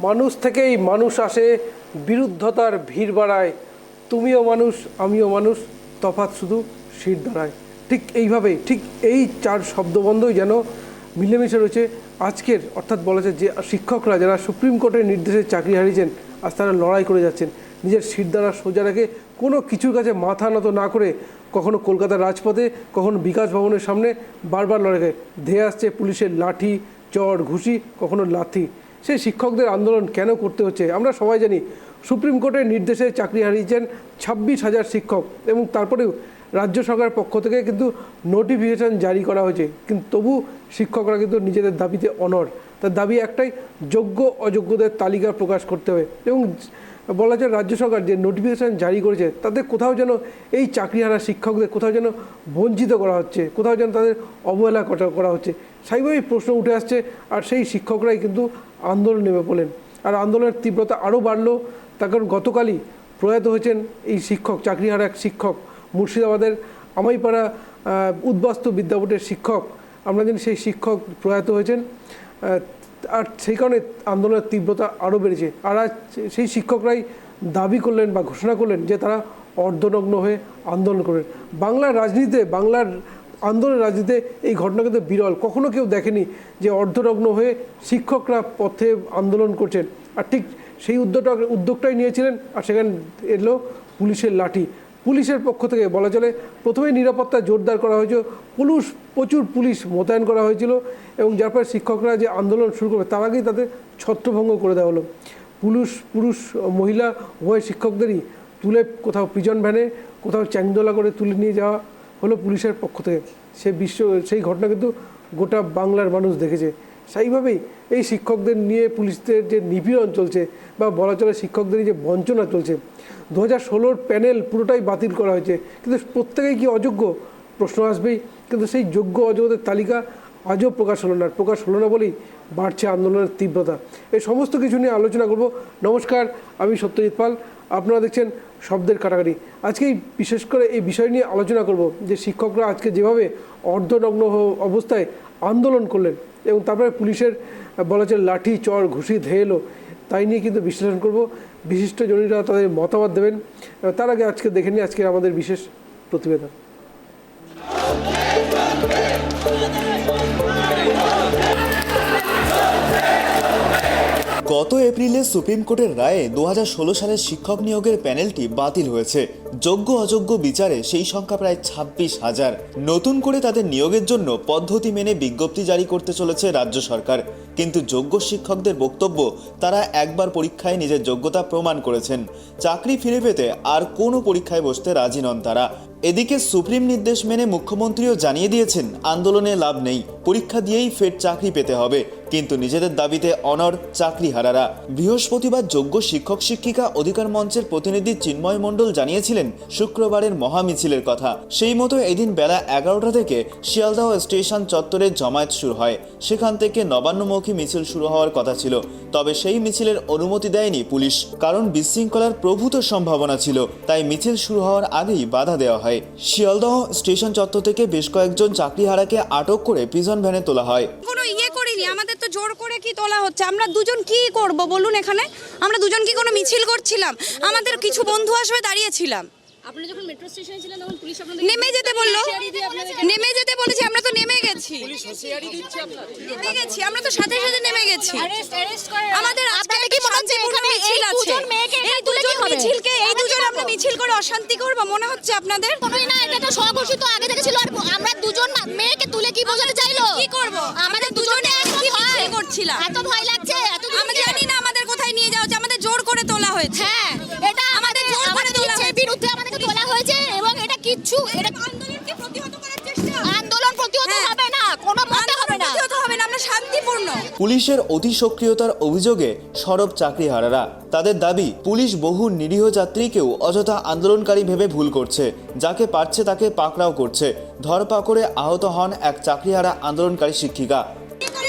মানুষ থেকেই মানুষ আসে, বিরুদ্ধতার ভিড় বাড়ায়, তুমিও মানুষ আমিও মানুষ, তফাৎ শুধু শির দাঁড়ায়। ঠিক এইভাবেই, ঠিক এই চার শব্দবন্ধই যেন মিলেমিশে রয়েছে আজকের, অর্থাৎ বলা যায় যে শিক্ষকরা যারা সুপ্রিম কোর্টের নির্দেশে চাকরি হারিয়েছেন, আজ তারা লড়াই করে যাচ্ছেন নিজের শিরদাঁড়া সোজা রেখে, কোনো কিছুর কাছে মাথা নত না করে, কখনো কলকাতার রাজপথে, কখনো বিকাশ ভবনের সামনে বারবার লড়াই ধেয়ে আসছে পুলিশের লাঠি, চড়, ঘুষি, কখনো লাথি। সেই শিক্ষকদের আন্দোলন কেন করতে হচ্ছে আমরা সবাই জানি। সুপ্রিম কোর্টের নির্দেশে চাকরি হারিয়েছেন 26,000 শিক্ষক, এবং তারপরেও রাজ্য সরকারের পক্ষ থেকে কিন্তু নোটিফিকেশান জারি করা হয়েছে, কিন্তু তবু শিক্ষকরা কিন্তু নিজেদের দাবিতে অনড়। তার দাবি একটাই, যোগ্য অযোগ্যদের তালিকা প্রকাশ করতে হবে। এবং বলা যায় রাজ্য সরকার যে নোটিফিকেশান জারি করেছে তাতে কোথাও যেন এই চাকরিহারা শিক্ষকদের কোথাও যেন বঞ্চিত করা হচ্ছে, কোথাও যেন তাদের অবহেলা করা হচ্ছে। স্বাভাবিকভাবেই প্রশ্ন উঠে আসছে, আর সেই শিক্ষকরাই কিন্তু আন্দোলন নেমে পড়লেন। আর আন্দোলনের তীব্রতা আরও বাড়লো, তার কারণ গতকালই প্রয়াত হয়েছেন এই শিক্ষক, চাকরিহারা এক শিক্ষক, মুর্শিদাবাদের আমাইপাড়া উদ্বাস্তু বিদ্যাপীঠের শিক্ষক। আমরা জানি সেই শিক্ষক প্রয়াত হয়েছেন, আর সেই কারণে আন্দোলনের তীব্রতা আরও বেড়েছে। আর আজ সেই শিক্ষকরাই দাবি করলেন বা ঘোষণা করলেন যে তারা অর্ধনগ্ন হয়ে আন্দোলন করবেন। বাংলার রাজনীতিতে, বাংলার আন্দোলনের রাজনীতিতে এই ঘটনা কিন্তু বিরল, কখনো কেউ দেখেনি যে অর্ধনগ্ন হয়ে শিক্ষকরা পথে আন্দোলন করছেন। আর ঠিক সেই উদ্যোগটাই নিয়েছিলেন, আর সেখানে এলো পুলিশের লাঠি। পুলিশের পক্ষ থেকে বলা চলে প্রথমে নিরাপত্তা জোরদার করা হয়েছিল, প্রচুর পুলিশ মোতায়েন করা হয়েছিল, এবং যার পরে শিক্ষকরা যে আন্দোলন শুরু করবে তার আগেই তাদের ছত্রভঙ্গ করে দেওয়া হলো। পুরুষ মহিলা উভয় শিক্ষকদেরই তুলে কোথাও প্রিজন ভ্যানে, কোথাও চ্যাংদোলা করে তুলে নিয়ে যাওয়া হলো পুলিশের পক্ষ থেকে। সেই ঘটনা কিন্তু গোটা বাংলার মানুষ দেখেছে। সেইভাবেই এই শিক্ষকদের নিয়ে পুলিশদের যে নিপীড়ন চলছে, বা বলা চলে শিক্ষকদের যে বঞ্চনা চলছে, 2016 প্যানেল পুরোটাই বাতিল করা হয়েছে, কিন্তু প্রত্যেকেই কি অযোগ্য? প্রশ্ন আসবেই। কিন্তু সেই যোগ্য অযোগ্যদের তালিকা আজও প্রকাশ হলো না বলেই বাড়ছে আন্দোলনের তীব্রতা। এই সমস্ত কিছু নিয়ে আলোচনা করব। নমস্কার, আমি সত্যজিৎ পাল, আপনারা দেখছেন শব্দের কাটাকাটি। আজকে বিশেষ করে এই বিষয় নিয়ে আলোচনা করব যে শিক্ষকরা আজকে যেভাবে অর্ধনগ্ন অবস্থায় আন্দোলন করলেন, এবং তারপরে পুলিশের বলা চলে লাঠি, চড়, ঘুষি ধেয়ে এলো, তাই নিয়ে কিন্তু বিশ্লেষণ করব। বিশিষ্ট জনেরা তাদের মতামত দেবেন। তার আগে আজকে দেখে নিই আজকে আমাদের বিশেষ প্রতিবেদন। গত এপ্রিলে সুপ্রিম কোর্টের রায়ে 2016 সালের শিক্ষক নিয়োগের প্যানেলটি বাতিল হয়েছে। যোগ্য অযোগ্য বিচারে সেই সংখ্যা প্রায় 26,000। নতুন করে তাদের নিয়োগের জন্য পদ্ধতি মেনে বিজ্ঞপ্তি জারি করতে চলেছে রাজ্য সরকার। কিন্তু যোগ্য শিক্ষকদের বক্তব্য, তারা একবার পরীক্ষায় নিজের যোগ্যতা প্রমাণ করেছেন, চাকরি ফিরে পেতে আর কোনো পরীক্ষায় বসতে রাজি নন তারা। এদিকে সুপ্রিম নির্দেশ মেনে মুখ্যমন্ত্রীও জানিয়ে দিয়েছেন আন্দোলনে লাভ নেই, পরীক্ষা দিয়েই ফের চাকরি পেতে হবে। কিন্তু নিজেদের দাবিতে অনড় চাকরিহারারা। বৃহস্পতিবার যোগ্য শিক্ষক শিক্ষিকা অধিকার মঞ্চের প্রতিনিধি চিন্ময় মণ্ডল জানিয়েছিলেন শুক্রবারের মহামিছিলের কথা। সেই মতো এদিন বেলা 11টা থেকে শিয়ালদহ স্টেশন চত্বরে জমায়েত শুরু হয়। সেখান থেকে নবান্নমুখী মিছিল শুরু হওয়ার কথা ছিল, তবে সেই মিছিলের অনুমতি দেয়নি পুলিশ, কারণ বিশৃঙ্খলার প্রভূত সম্ভাবনা ছিল। তাই মিছিল শুরু হওয়ার আগেই বাধা দেওয়া হয়। শিয়ালদহ স্টেশন চত্বর থেকে বেশ কয়েকজন চাকরিহারাকে আটক করে প্রিজন ভ্যানে তোলা হয়। আমাদের তো জোর করে কি তোলা হচ্ছে, আমরা দুজন কি করব বলুন? এখানে আমরা দুজন কি কোনো মিছিল করছিলাম? আমাদের কিছু বন্ধু আসবে, দাঁড়িয়েছিলাম। আপনি যখন মেট্রো স্টেশনে ছিলেন তখন পুলিশ আপনাদের নেমে যেতে বললো, নেমে যেতে বলেছি, আমরা তো নেমে গেছি। পুলিশ হুঁশিয়ারি দিচ্ছে আপনাদের? নেমে গেছি, আমরা তো সাথে সাথে নেমে গেছি। অ্যারেস্ট করে আমাদের আপনাদের কি মনে হচ্ছে এখানে মিছিল আছে? এই দুজন মিছিলকে, এই দুজন আমরা মিছিল করে অশান্তি করব মনে হচ্ছে আপনাদের? কোনোই না, এটা তো স্বঘোষিত আগে থেকে ছিল। আর আমরা দুজন মেয়েকে তুলে কি বোঝাতে চাইলো? কি করব? আমাদের দুজনে কি মিছিল করছিলাম? এত ভয় লাগছে, এত আমরা জানি না আমাদের কোথায় নিয়ে যাওয়া হচ্ছে, আমাদের জোর করে তোলা হয়েছে। হ্যাঁ, এটা আমাদের জোর করে তোলা হয়েছে, বিরুদ্ধে আমাদেরকে তোলা হয়েছে, এবং এটা কিচ্ছু, এটা আন্দোলনকে প্রতিহত করার চেষ্টা। আন্দোলন প্রতিহত হবে না, কোনো মতে হবে না, প্রতিহত হবে না, আমরা শান্তিপূর্ণ। পুলিশের অতি সক্রিয়তার অভিযোগে সরব চাকরিহারারা। তাদের দাবি, পুলিশ বহু নিরীহ যাত্রীকেও অযথা আন্দোলনকারী ভেবে ভুল করছে, যাকে পারছে তাকে পাকড়াও করছে। ধরপাকড়ে আহত হন এক চাকরিহারা আন্দোলনকারী শিক্ষিকা।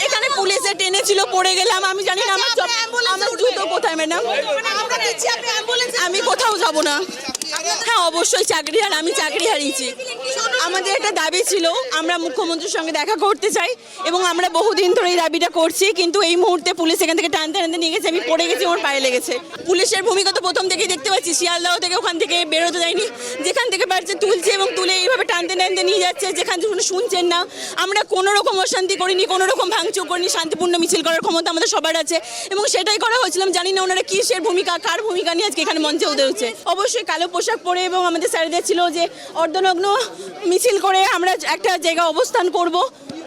এখানে পুলিশে টেনেছিল, পড়ে গেলাম, আমি জানি না আমার জুতো কোথায় ম্যাডাম, আমি কোথাও যাব না। হ্যাঁ অবশ্যই চাকরি আর আমি চাকরি হারিয়েছি। আমাদের একটা দাবি ছিল, আমরা মুখ্যমন্ত্রীর সঙ্গে দেখা করতে চাই এবং আমরা বহুদিন ধরে এই দাবিটা করছি, কিন্তু এই মুহূর্তে পুলিশ এখান থেকে টানতে টানতে নিয়ে গেছে, আমি পড়ে গেছি, আমার পায়ে লেগেছে। পুলিশের ভূমিকা তো প্রথম থেকেই দেখতে পাচ্ছি, শিয়ালদাহ থেকে ওখান থেকে বেরোতে দেয়নি, যেখান থেকে পারছে তুলছে এবং তুলে এইভাবে টানতে টানতে নিয়ে যাচ্ছে, যেখান থেকে শুনছেন না। আমরা কোনো রকম অশান্তি করিনি, কোনো রকম ভাঙচুর করিনি, শান্তিপূর্ণ মিছিল করার ক্ষমতা আমাদের সবার আছে এবং সেটাই করা হয়েছিলাম। জানি না ওনারা কিসের ভূমিকা, কার ভূমিকা নিয়ে আজকে এখানে মঞ্চে উঠে হচ্ছে। অবশ্যই কালো পোশাক পরে এবং আমাদের স্যারদের ছিল যে অর্ধনগ্ন মিছিল করে আমরা একটা জায়গায় অবস্থান করব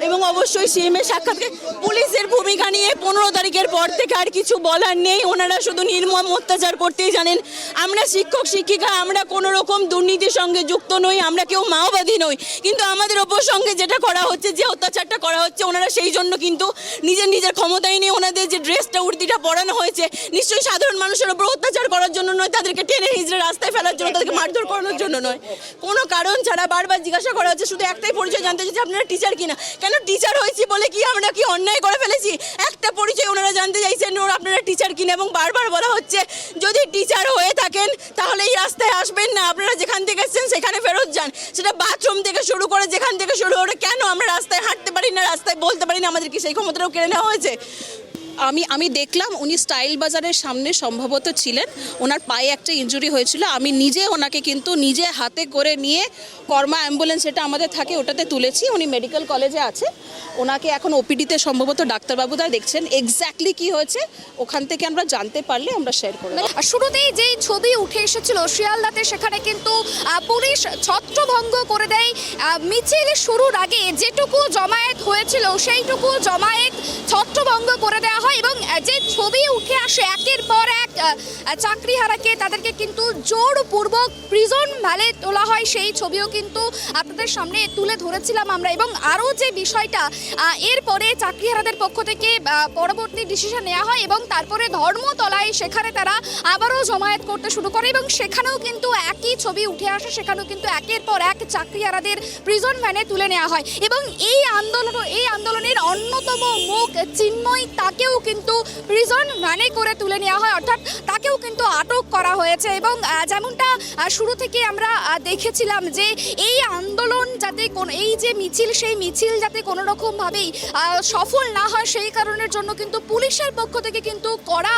এবং অবশ্যই সিএমের সাক্ষাৎকে পুলিশের ভূমিকা নিয়ে 15 তারিখের পর থেকে আর কিছু বলার নেই। ওনারা শুধু নির্মম অত্যাচার করতেই জানেন। আমরা শিক্ষক শিক্ষিকা, আমরা কোনো রকম দুর্নীতির সঙ্গে যুক্ত নই, আমরা কেউ মাওবাদী নই, কিন্তু আমাদের ওপর সঙ্গে যেটা করা হচ্ছে, যে অত্যাচারটা করা হচ্ছে, ওনারা সেই জন্য কিন্তু নিজের নিজের ক্ষমতায় নিয়ে ওনাদের যে ড্রেসটা উর্দিটা পরানো হয়েছে, নিশ্চয়ই সাধারণ মানুষের ওপর অত্যাচার করার জন্য নয়, তাদেরকে টেনে হিজড়ে রাস্তায় ফেলার জন্য, তাদেরকে মারধর করানোর জন্য নয়। কোনো কারণ ছাড়া বারবার জিজ্ঞাসা করা হচ্ছে, শুধু একটাই পরিচয় জানতে চাইছে, আপনারা টিচার কিনা। কেন টিচার হয়েছি বলে কি আমরা কি অন্যায় করে ফেলেছি? একটা পরিচয় ওনারা জানতে চাইছেন, আপনারা টিচার কিনা, এবং বারবার বলা হচ্ছে যদি টিচার হয়ে থাকেন তাহলে এই রাস্তায় আসবেন না, আপনারা যেখান থেকে এসেছেন সেখানে ফেরত যান। সেটা বাথরুম থেকে শুরু করে যেখান থেকে শুরু করে, কেন আমরা রাস্তায় হাঁটতে পারি না, রাস্তায় বলতে পারি না? আমাদের কি সেই ক্ষমতাটাও কেড়ে নেওয়া হয়েছে? আমি দেখলাম উনি স্টাইল বাজারের সামনে সম্ভবত ছিলেন, ওনার পায়ে একটা ইনজুরি হয়েছিল। আমি নিজে ওনাকে কিন্তু নিজে হাতে করে নিয়ে কর্মা অ্যাম্বুলেন্স যেটা আমাদের থাকে ওটাতে তুলেছি। উনি মেডিকেল কলেজে আছে, ওনাকে এখন ওপিডিতে সম্ভবত ডাক্তারবাবুরা দেখছেন। এক্স্যাক্টলি কি হয়েছে ওখান থেকে আমরা জানতে পারলে আমরা শেয়ার করব। শুরুতেই যেই ছবি উঠে এসেছিল শিয়ালদাতে, সেখানে কিন্তু পুলিশ ছত্রভঙ্গ করে দেয়। মিছিল শুরুর আগে যেটুকু জমায়েত হয়েছিল সেইটুকু জমায়েত ছত্রভঙ্গ করে দেওয়া হয় এবং যে ছবি উঠে আসে একের পর এক চাকরিহারাকে, তাদেরকে কিন্তু জোরপূর্বক প্রিজন ভ্যানে তোলা হয়, সেই ছবিও কিন্তু আপনাদের সামনে তুলে ধরেছিলাম আমরা। এবং আরও যে বিষয়টা, এরপরে চাকরিহারাদের পক্ষ থেকে পরবর্তী ডিসিশন নেওয়া হয় এবং তারপরে ধর্মতলায় সেখানে তারা আবারও জমায়েত করতে শুরু করে এবং সেখানেও কিন্তু একই ছবি উঠে আসে, সেখানেও কিন্তু একের পর এক চাকরিহারাদের প্রিজন ভ্যানে তুলে নেওয়া হয়। এবং এই আন্দোলনের অন্যতম মুখ চিন্ময়, তাকেও কিন্তু প্রিজন ভ্যানে করে তুলে নেওয়া হয়, অর্থাৎ তাকেও কিন্তু আটক করা হয়েছে। এবং যেমনটা শুরু থেকে আমরা দেখেছিলাম যে এই আন্দোলন যাতে এই যে মিছিল, সেই মিছিল যাতে কোনো রকমভাবেই সফল না হয়, সেই কারণের জন্য কিন্তু পুলিশের পক্ষ থেকে কিন্তু কড়া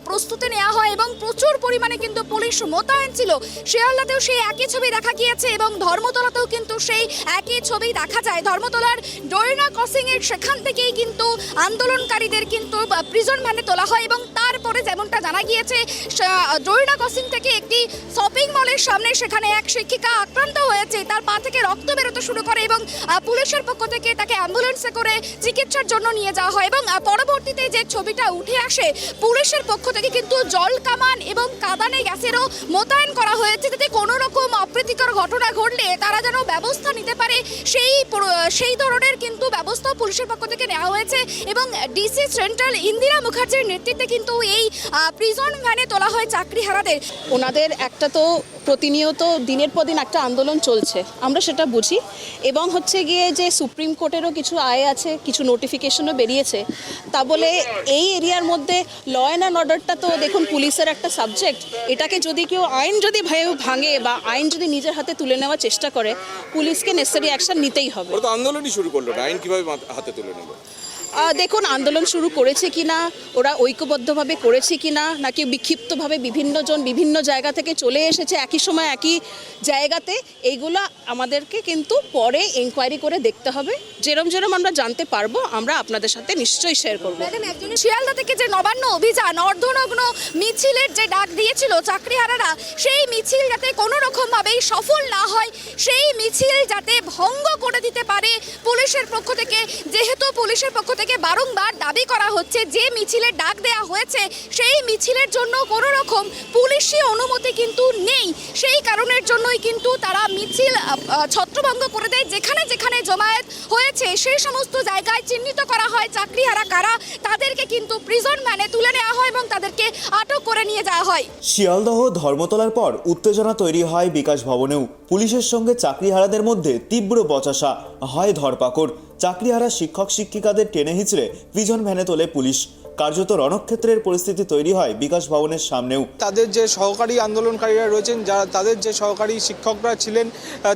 প্রস্তুতি নেওয়া হয় এবং প্রচুর পরিমাণে কিন্তু পুলিশ মোতায়েন ছিল। শিয়ালদাতেও সেই একই ছবি দেখা গিয়েছে এবং ধর্মতলাতেও কিন্তু সেই একই ছবি দেখা যায়। ধর্মতলার ডোরিনা ক্রসিংয়ের সেখান থেকেই কিন্তু আন্দোলনকারীদের কিন্তু প্রিজন ভ্যানে তোলা হয় এবং তারপরে যেমনটা জানা গিয়েছে, ডোরিনা ক্রসিং থেকে একটি শপিং মলের সামনে সেখানে এক শিক্ষিকা আক্রান্ত হয়েছে, তার পা থেকে রক্ত বেরোতে শুরু করে এবং পুলিশের পক্ষ থেকে তাকে অ্যাম্বুলেন্সে করে চিকিৎসার জন্য নিয়ে যাওয়া হয়। এবং পরবর্তীতে যে ছবিটা উঠে আসে, পুলিশের পক্ষ থেকে কিন্তু জল কামান এবং কাঁদানে গ্যাসেরও মোতায়েন করা হয়েছে, যাতে কোনো রকম অপ্রীতিকর ঘটনা ঘটলে তারা যেন ব্যবস্থা নিতে পারে, সেই ধরনের কিন্তু ব্যবস্থা পুলিশের পক্ষ থেকে নেওয়া হয়েছে। এবং ডিসি সেন্ট্রাল ইন্দিরা মুখার্জির নেতৃত্বে কিন্তু এই প্রিজন ভ্যানে তোলা হয় চাকরিহারাদের। ওনাদের একটা তো প্রতিনিয়ত দিনের পর দিন একটা আন্দোলন চলছে, আমরা সেটা বুঝি। এবং হচ্ছে গিয়ে যে সুপ্রিম কোর্টেরও কিছু আয় আছে, কিছু নোটিফিকেশনও বেরিয়েছে, তা বলে এই এরিয়ার মধ্যে ল অ্যান্ড অর্ডারটা তো দেখুন পুলিশের একটা সাবজেক্ট। এটাকে যদি কেউ আইন যদি ভাঙে বা আইন যদি নিজের হাতে তুলে নেওয়ার চেষ্টা করে, পুলিশকে নেসেসারি অ্যাকশন নিতেই হবে। ওরা তো আন্দোলনই শুরু করলো না, আইন কিভাবে হাতে তুলে নেবে? দেখুন আন্দোলন শুরু করেছে কিনা, ওরা ঐক্যবদ্ধভাবে করেছে কিনা, নাকি বিক্ষিপ্তভাবে বিভিন্নজন বিভিন্ন জায়গা থেকে চলে এসেছে একই সময় একই জায়গাতে, এইগুলো আমাদেরকে কিন্তু পরে এনকোয়ারি করে দেখতে হবে। যেরম আমরা জানতে পারবো আমরা আপনাদের সাথে নিশ্চয়ই শেয়ার করবো। শিয়ালদা থেকে যে নবান্ন অভিযান অর্ধনগ্ন মিছিলের যে ডাক দিয়েছিল চাকরিহারারা, সেই মিছিল যাতে কোনো রকমভাবেই সফল না হয়, সেই মিছিল যাতে ভঙ্গ করে দিতে পারে পুলিশের পক্ষ থেকে, যেহেতু পুলিশের পক্ষ থেকে বারংবার দাবি করা হচ্ছে যে মিছিলের ডাক দেয়া হয়েছে সেই মিছিলের জন্য কোনো রকম পুলিশি অনুমতি কিন্তু নেই, সেই কারণের জন্যই কিন্তু তারা মিছিল ছত্রভঙ্গ করে দেয়। যেখানে যেখানে জমায়েত হয়েছে সেই সমস্ত জায়গায় চিহ্নিত করা হয় চাকরিহারা কারা, তাদেরকে কিন্তু প্রিজন ভ্যানে তুলে নেওয়া হয় এবং তাদেরকে আটক করে নিয়ে যাওয়া হয়। শিয়ালদহ ধর্মতলার পর উত্তেজনা তৈরি হয় বিকাশ ভবনেও। পুলিশের সঙ্গে চাকরিহারাদের মধ্যে তীব্র বচসা হয়, ধরপাকড়। চাকরিহারা শিক্ষক শিক্ষিকাদের টেনে হিচড়ে প্রিজন ভ্যানে তোলে পুলিশ। কার্যত রণক্ষেত্রের পরিস্থিতি তৈরি হয় বিকাশ ভবনের সামনেও। তাদের যে সহকারী আন্দোলনকারীরা রয়েছেন, যারা তাদের যে সহকারী শিক্ষকরা ছিলেন,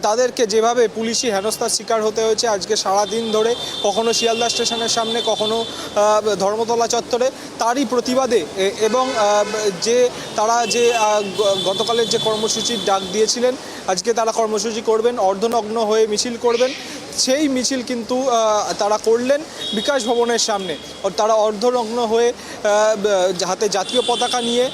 তাদেরকে যেভাবে পুলিশি হেনস্থার শিকার হতে হয়েছে আজকে সারাদিন ধরে, কখনো শিয়ালদা স্টেশনের সামনে, কখনো ধর্মতলা চত্বরে, তারই প্রতিবাদে এবং যে তারা যে গতকালের যে কর্মসূচির ডাক দিয়েছিলেন, আজকে তারা কর্মসূচি করবেন, অর্ধনগ্ন হয়ে মিছিল করবেন, সেই মিছিল কিন্তু তারা করলেন বিকাশ ভবনের সামনে। তারা অর্ধনগ্ন হয়ে হাতে জাতীয় পতাকা নিয়ে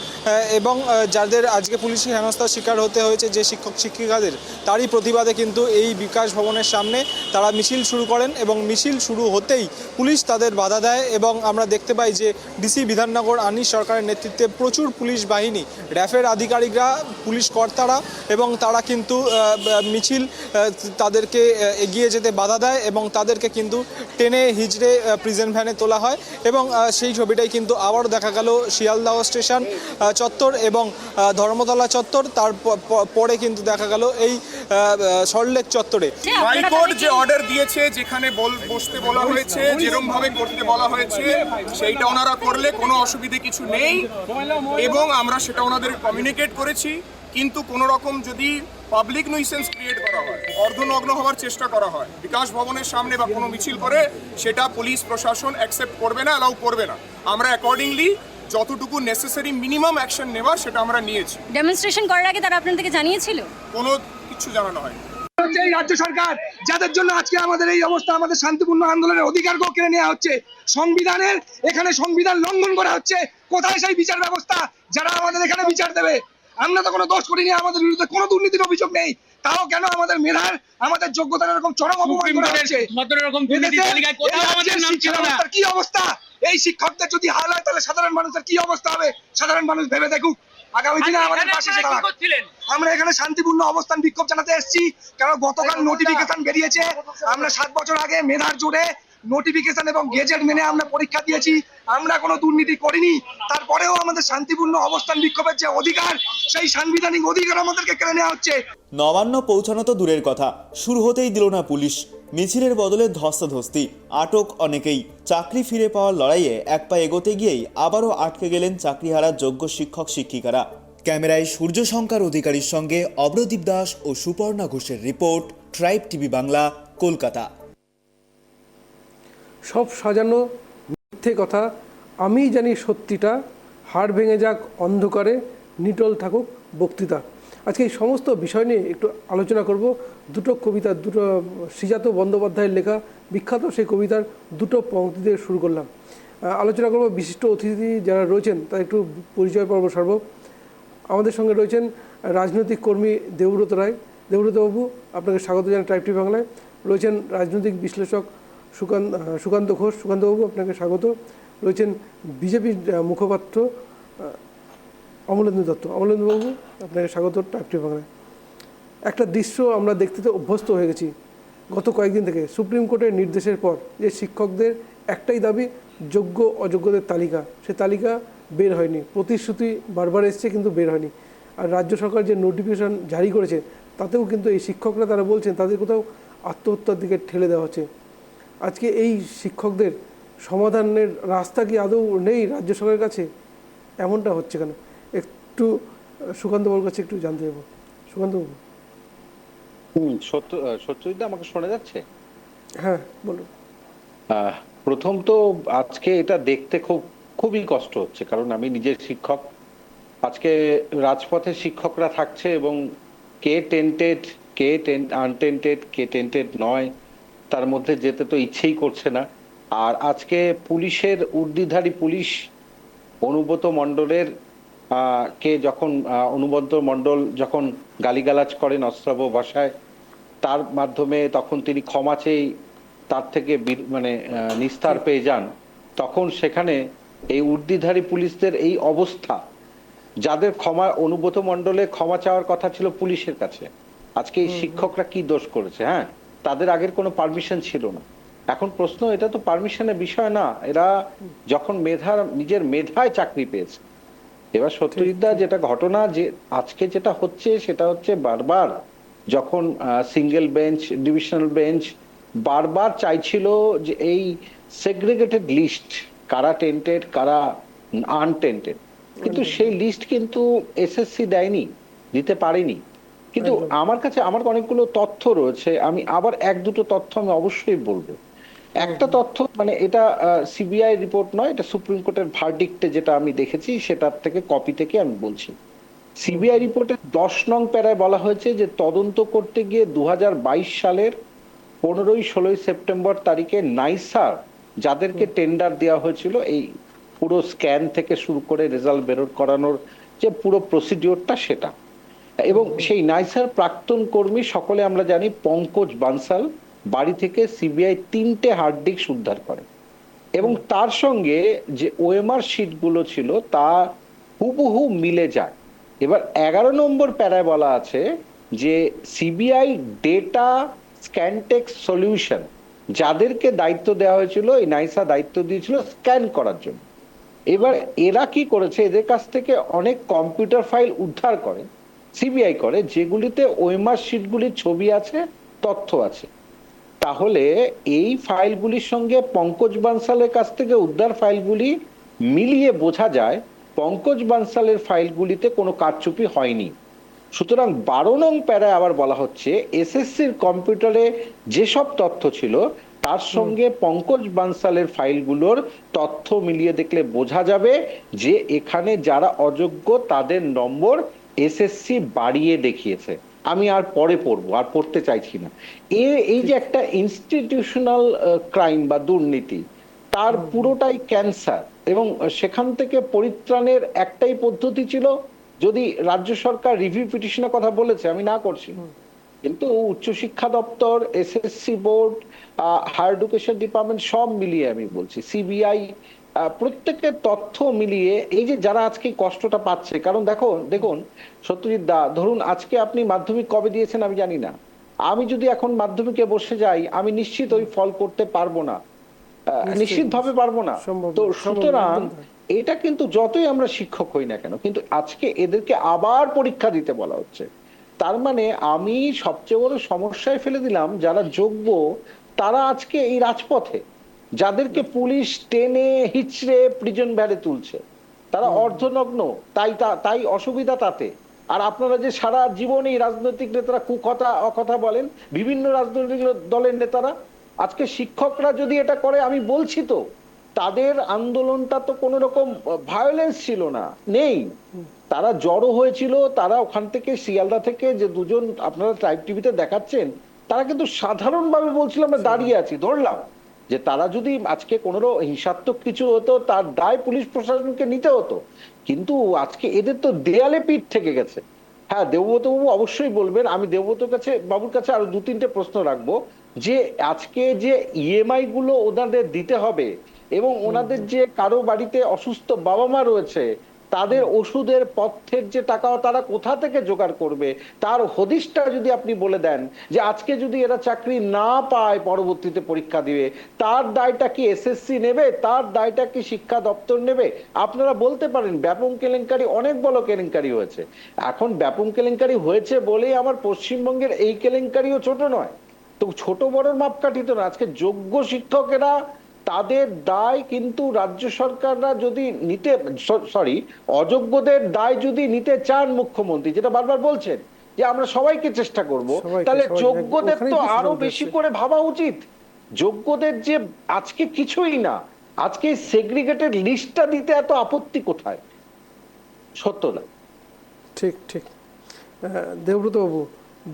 এবং যাদের আজকে পুলিশি হেনস্থার শিকার হতে হয়েছে যে শিক্ষক শিক্ষিকাদের, তারই প্রতিবাদে কিন্তু এই বিকাশ ভবনের সামনে তারা মিছিল শুরু করেন এবং মিছিল শুরু হতেই পুলিশ তাদের বাধা দেয় এবং আমরা দেখতে পাই যে ডিসি বিধাননগর আনিস সরকারের নেতৃত্বে প্রচুর পুলিশ বাহিনী, র্যাফের আধিকারিকরা, পুলিশ কর্তারা এবং তারা কিন্তু মিছিল তাদেরকে এগিয়ে যেতে বাধা দেয় এবং তাদেরকে কিন্তু টেনে হিজড়ে প্রিজন ভ্যানে তোলা হয় এবং সেই ছবিটাই কিন্তু আবারও দেখা গেল শিয়ালদহ স্টেশন চত্বর এবং ধর্মতলা চত্বর, তার পরে কিন্তু দেখা গেল এই সল্টলেক চত্বরে। হাইকোর্ট যে অর্ডার দিয়েছে, যেখানে বসতে বলা হয়েছে, যেরকম ভাবে করতে বলা হয়েছে, সেইটা ওনারা করলে কোনো অসুবিধে কিছু নেই এবং আমরা সেটা ওনাদের কমিউনিকেট করেছি। কিন্তু কোনো রকম যদি পাবলিক নুইসেন্স ক্রিয়েট করা হয়, অর্ধনগ্ন হওয়ার চেষ্টা করা হয় বিকাশ ভবনের সামনে বা কোনো মিছিল করে, সেটা পুলিশ প্রশাসন অ্যাকসেপ্ট করবে না, অ্যালাউ করবে না। আমরা অ্যাকর্ডিংলি যতটুকু নেসেসারি মিনিমাম অ্যাকশন নেওয়ার সেটা আমরা নিয়েছি। ডেমনস্ট্রেশন করার আগে তারা আপনাদেরকে জানিয়েছিল? কোনো কিছু জানানো হয়। এই রাজ্য সরকার যাদের জন্য আজকে আমাদের এই অবস্থা, আমাদের শান্তিপূর্ণ আন্দোলনের অধিকারকেও কেড়ে নেওয়া হচ্ছে, সংবিধানের এখানে সংবিধান লঙ্ঘন করা হচ্ছে। কোথায় সেই বিচার ব্যবস্থা যারা আমাদের এখানে বিচার দেবে? আমরা তো কোনো দোষ করিনি, আমাদের বিরুদ্ধে কোনো দুর্নীতির অভিযোগ নেই, তাও কেন আমাদের মেধার, আমাদের যোগ্যতার এরকম চরম অপমান করা হচ্ছে? কি অবস্থা? এই শিক্ষকদের যদি হাল হয় তাহলে সাধারণ মানুষের কি অবস্থা হবে? সাধারণ মানুষ ভেবে দেখুক, আগামী দিনে আমাদের পাশে এসে দাঁড়াক। আমরা এখানে শান্তিপূর্ণ অবস্থান বিক্ষোভ জানাতে এসেছি, কারণ গতকাল নোটিফিকেশন বেরিয়েছে। আমরা 7 বছর আগে মেধার জোরে নোটিফিকেশন এবং গেজেট মেনে আমরা পরীক্ষা দিয়েছি, আমরা কোনো দুর্নীতি করিনি। তারপরেও আমাদের শান্তিপূর্ণ অবস্থান বিক্ষোভের যে অধিকার, সেই সাংবিধানিক অধিকার আমাদেরকে কেড়ে নেওয়া হচ্ছে। নবান্ন পৌঁছানো তো দূরের কথা, শুরু হতেই দিল না পুলিশ। মিছিলের বদলে ধস্তাধস্তি, আটক অনেকেই। চাকরি ফিরে পাওয়ার লড়াইয়ে এক পা এগোতে গিয়েই আবারও আটকে গেলেন চাকরিহারা যোগ্য শিক্ষক শিক্ষিকারা। ক্যামেরায় সূর্যশঙ্কর অধিকারীর সঙ্গে অভ্রদীপ দাস ও সুপর্ণা ঘোষের report, tribe TV Bangla, Kolkata. সব সাজানো মিথ্যে কথা, আমি জানি সত্যিটা, হাড় ভেঙে যাক অন্ধকারে, নিটল থাকুক বক্তৃতা। আজকে এই সমস্ত বিষয় নিয়ে একটু আলোচনা করব। দুটো কবিতা, দুটো শ্রীজাত বন্দ্যোপাধ্যায়ের লেখা বিখ্যাত সেই কবিতার দুটো পংক্তি দিয়ে শুরু করলাম। আলোচনা করব বিশিষ্ট অতিথি যারা রয়েছেন তার একটু পরিচয় পর্ব সারব। আমাদের সঙ্গে রয়েছেন রাজনৈতিক কর্মী দেবব্রত রায়। দেবব্রতবাবু, আপনাকে স্বাগত জানাই ট্রাইব টিভি বাংলায়। রয়েছেন রাজনৈতিক বিশ্লেষক সুকান্ত ঘোষ। সুকান্তবাবু, আপনাকে স্বাগত। রয়েছেন বিজেপির মুখপাত্র অমলেন্দু দত্ত। অমলেন্দুবাবু, আপনাকে স্বাগত ট্রাইব টিভি বাংলায়। একটা দৃশ্য আমরা দেখতে তো অভ্যস্ত হয়ে গেছি গত কয়েকদিন থেকে। সুপ্রিম কোর্টের নির্দেশের পর যে শিক্ষকদের একটাই দাবি, যোগ্য অযোগ্যদের তালিকা, সে তালিকা বের হয়নি। প্রতিশ্রুতি বারবার এসছে কিন্তু বের হয়নি। আর রাজ্য সরকার যে নোটিফিকেশন জারি করেছে তাতেও কিন্তু এই শিক্ষকরা তারা বলছেন তাদের কোথাও আত্মহত্যার দিকে ঠেলে দেওয়া হচ্ছে। আজকে এই শিক্ষকদের সমাধানের রাস্তা কি আদৌ নেই রাজ্য সরকারের কাছে? এমনটা হচ্ছে কেন? একটু সুকান্তবাবুর কাছে একটু জানতে যাবো। সুকান্তবাবু। সত্যজিৎ, আমাকে শোনা যাচ্ছে? হ্যাঁ, বলুন। প্রথম তো আজকে এটা দেখতে খুবই কষ্ট হচ্ছে, কারণ আমি নিজের শিক্ষক। আজকে রাজপথে শিক্ষকরা থাকছে এবং কে টেন্টেড, কে আনটেন্টেড, কে টেন্টেড নয়, তার মধ্যে যেতে তো ইচ্ছেই করছে না। আর আজকে পুলিশের ঊর্ধ্বধারী পুলিশ অনুব্রত মণ্ডলের অনুব্রত মণ্ডল যখন গালিগালাজ করেন অশ্রাব্য ভাষায়, তার মাধ্যমে তখন তিনি ক্ষমা চেয়ে তার থেকে নিস্তার পেয়ে যান, তখন সেখানে এই ঊর্ধ্বধারী পুলিশদের এই অবস্থা, যাদের অনুব্রত মণ্ডলের ক্ষমা চাওয়ার কথা ছিল পুলিশের কাছে, আজকে এই শিক্ষকরা কি দোষ করেছে? হ্যাঁ, তাদের আগের কোনো পারমিশন ছিল না। এখন প্রশ্ন, এটা তো পারমিশনের বিষয় না, এরা যখন নিজের মেধায় চাকরি পেয়েছে। এবার সত্যজিৎদা, যেটা ঘটনা যে আজকে যেটা হচ্ছে সেটা হচ্ছে, বারবার যখন সিঙ্গেল বেঞ্চ, ডিভিশনাল বেঞ্চ বারবার চাইছিল যে এই সেগ্রিগেটেড লিস্ট কারা টেন্টেড কারা আনটেন্টেড, কিন্তু সেই লিস্ট কিন্তু এসএসসি দেয়নি, দিতে পারেনি। কিন্তু আমার কাছে আমার অনেকগুলো তথ্য রয়েছে, আমি আবার এক দুটো তথ্য আমি অবশ্যই বলবো। একটা তথ্য মানে এটা সিবিআই রিপোর্ট নয়, এটা সুপ্রিম কোর্টের ভার্ডিক্টে যেটা আমি দেখেছি সেটার থেকে কপি থেকে আমি বলছি। সিবিআই রিপোর্টের 10 নং প্যারায় বলা হয়েছে যে তদন্ত করতে গিয়ে 2022 সালের 15-16 সেপ্টেম্বর তারিখে নাইসার যাদেরকে টেন্ডার দেওয়া হয়েছিল এই পুরো স্ক্যান থেকে শুরু করে রেজাল্ট বের করানোর যে পুরো প্রসিডিওরটা সেটা, এবং সেই নাইসার প্রাক্তন কর্মী সকলে আমরা জানি পঙ্কজ বানসাল বাড়ি থেকে সিবিআই 3টে হার্ড ডিস্ক উদ্ধার করে, এবং তার সঙ্গে যে ওএমআর শিটগুলো ছিল তা হুবহু মিলে যায়। এবার 11 নম্বর প্যারায় বলা আছে যে সিবিআই ডেটা স্ক্যানটেক্স সলিউশন যাদেরকে দায়িত্ব দেওয়া হয়েছিল, এই নাইসা দায়িত্ব দিয়েছিল স্ক্যান করার জন্য। এবার এরা কি করেছে, এদের কাছ থেকে অনেক কম্পিউটার ফাইল উদ্ধার করে সিবিআই করে, যেগুলিতে ওএমআর শিটগুলির ছবি আছে, তথ্য আছে। তাহলে এই ফাইলগুলির সঙ্গে পঙ্কজ বানসালের কাছ থেকে উদ্ধার ফাইলগুলি মিলিয়ে বোঝা যায় পঙ্কজ বানসালের ফাইলগুলিতে কোনো কারচুপি হয়নি। সুতরাং 12 নং প্যারায় আবার বলা হচ্ছে এসএসসির কম্পিউটারে যেসব তথ্য ছিল তার সঙ্গে পঙ্কজ বানসালের ফাইলগুলোর তথ্য মিলিয়ে দেখলে বোঝা যাবে যে এখানে যারা অযোগ্য তাদের নম্বর এসএসসি বাড়িয়ে দেখিয়েছে। আমি আর পরে পড়বো, আর পড়তে চাইছি না। এই যে একটা ইনস্টিটিউশনাল ক্রাইম বা দুর্নীতি, তার পুরোটাই ক্যান্সার, এবং সেখান থেকে পরিত্রাণের একটাই পদ্ধতি ছিল, যদি রাজ্য সরকার রিভিউ পিটিশনের কথা বলেছে আমি না করছি, কিন্তু উচ্চশিক্ষা দপ্তর, SSC board, higher education department সব মিলিয়ে আমি বলছি, সিবিআই প্রত্যেকের তথ্য মিলিয়ে এই যে যারা আজকে কষ্টটা পাচ্ছে, কারণ দেখুন সত্যজিৎ দা, ধরুন আজকে আপনি মাধ্যমিক কবে দিয়েছেন আমি জানি না, আমি যদি এখন মাধ্যমিকে বসে যাই আমি নিশ্চিত ওই ফল করতে পারবো না, নিশ্চিতভাবে পারবো না। তো সুতরাং এটা কিন্তু যতই আমরা শিক্ষক হই না কেন, কিন্তু আজকে এদেরকে আবার পরীক্ষা দিতে বলা হচ্ছে। তার মানে আমি সবচেয়ে বড় সমস্যায় ফেলে দিলাম যারা যোগ্য তারা আজকে এই রাজপথে, যাদেরকে পুলিশ টেনে হিচড়ে প্রিজন ভ্যানে তুলছে, তারা অর্ধনগ্ন, তাই অসুবিধা তাতে। আর আপনারা যে সারা জীবন এই রাজনৈতিক নেতারা কুকথা অকথা বলেন, বিভিন্ন রাজনৈতিক দলের নেতারা, আজকে শিক্ষকরা যদি এটা করে, আমি বলছি তো তাদের আন্দোলনটা তো কোনো রকম ভায়োলেন্স ছিল না, নেই, তারা জড়ো হয়েছিল, তারা ওখান থেকে শিয়ালদা থেকে যে দুজন আপনারা লাইভ টিভিতে দেখাচ্ছেন তারা কিন্তু সাধারণভাবে বলছিল আমরা দাঁড়িয়ে আছি, ধরলাম যে তারা যদি আজকে কোনো হিংসাত্মক কিছু হতো তার দায় পুলিশ প্রশাসনকে নিতে হতো, কিন্তু আজকে এদের তো দেয়ালে পিঠ থেকে গেছে। হ্যাঁ, দেবব্রত বাবু অবশ্যই বলবেন, আমি দেবব্রত বাবুর কাছে আরো 2-3টে প্রশ্ন রাখবো, যে আজকে যে ইএমআই গুলো ওনাদের দিতে হবে, এবং ওনাদের যে কারো বাড়িতে অসুস্থ বাবা মা রয়েছে তাদের ওষুধের পথ্যের যে টাকা তারা কোথা থেকে জোগাড় করবে, তার হদিশটা যদি আপনি বলে দেন, যে আজকে যদি এরা চাকরি না পায় পরবর্তীতে পরীক্ষা দিবে, তার দায়টা কি এসএসসি নেবে, তার দায়টা কি শিক্ষা দপ্তর নেবে? আপনারা বলতে পারেন ব্যাপক কেলেঙ্কারি, অনেক বড় কেলেঙ্কারি হয়েছে, এখন ব্যাপক কেলেঙ্কারি হয়েছে বলেই আমার পশ্চিমবঙ্গের এই কেলেঙ্কারিও ছোট নয়, তো ছোট বড় মাপকাঠি তো না। আজকে যোগ্য শিক্ষকেরা তাদের দায় কিন্তু রাজ্য সরকাররা যদি নিতে, অযোগ্যদের দায় যদি নিতে চান মুখ্যমন্ত্রী, যেটা বারবার বলছেন যে আমরা সবাইকে চেষ্টা করব, তাহলে যোগ্যদের তো আরো বেশি করে ভাবা উচিত। যোগ্যদের যে আজকে কিছুই না, আজকে সেগ্রিগেটেড লিস্টটা দিতে এত আপত্তি কোথায়? সত্য না। ঠিক ঠিক। দেবব্রত বাবু,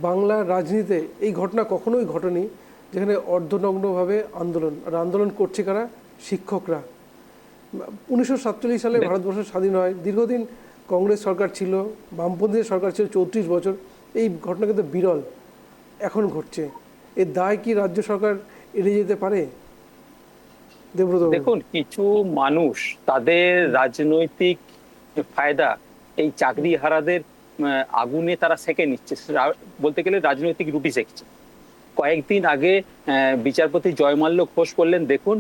বাংলার রাজনীতিতে এই ঘটনা কখনোই ঘটেনি যেখানে অর্ধনগ্নভাবে আন্দোলন করছে কারা? শিক্ষকরা। 1947 সালে ভারতবর্ষ স্বাধীন হয়, দীর্ঘদিন কংগ্রেস সরকার ছিল, বামপন্থীদের সরকার ছিল 34 বছর, এই ঘটনা কিন্তু বিরল এখন ঘটছে। এর দায় কি রাজ্য সরকার এড়িয়ে যেতে পারে? দেবব্রত বাবু, দেখুন, কিছু মানুষ তাদের রাজনৈতিক ফায়দা এই চাকরি হারাদের আগুনে তারা সেঁকে নিচ্ছে, বলতে গেলে রাজনৈতিক রুটি সেঁকছে। কয়েকদিন আগে বিচারপতি জয়মাল্য ঘোষ করলেন, দেখুন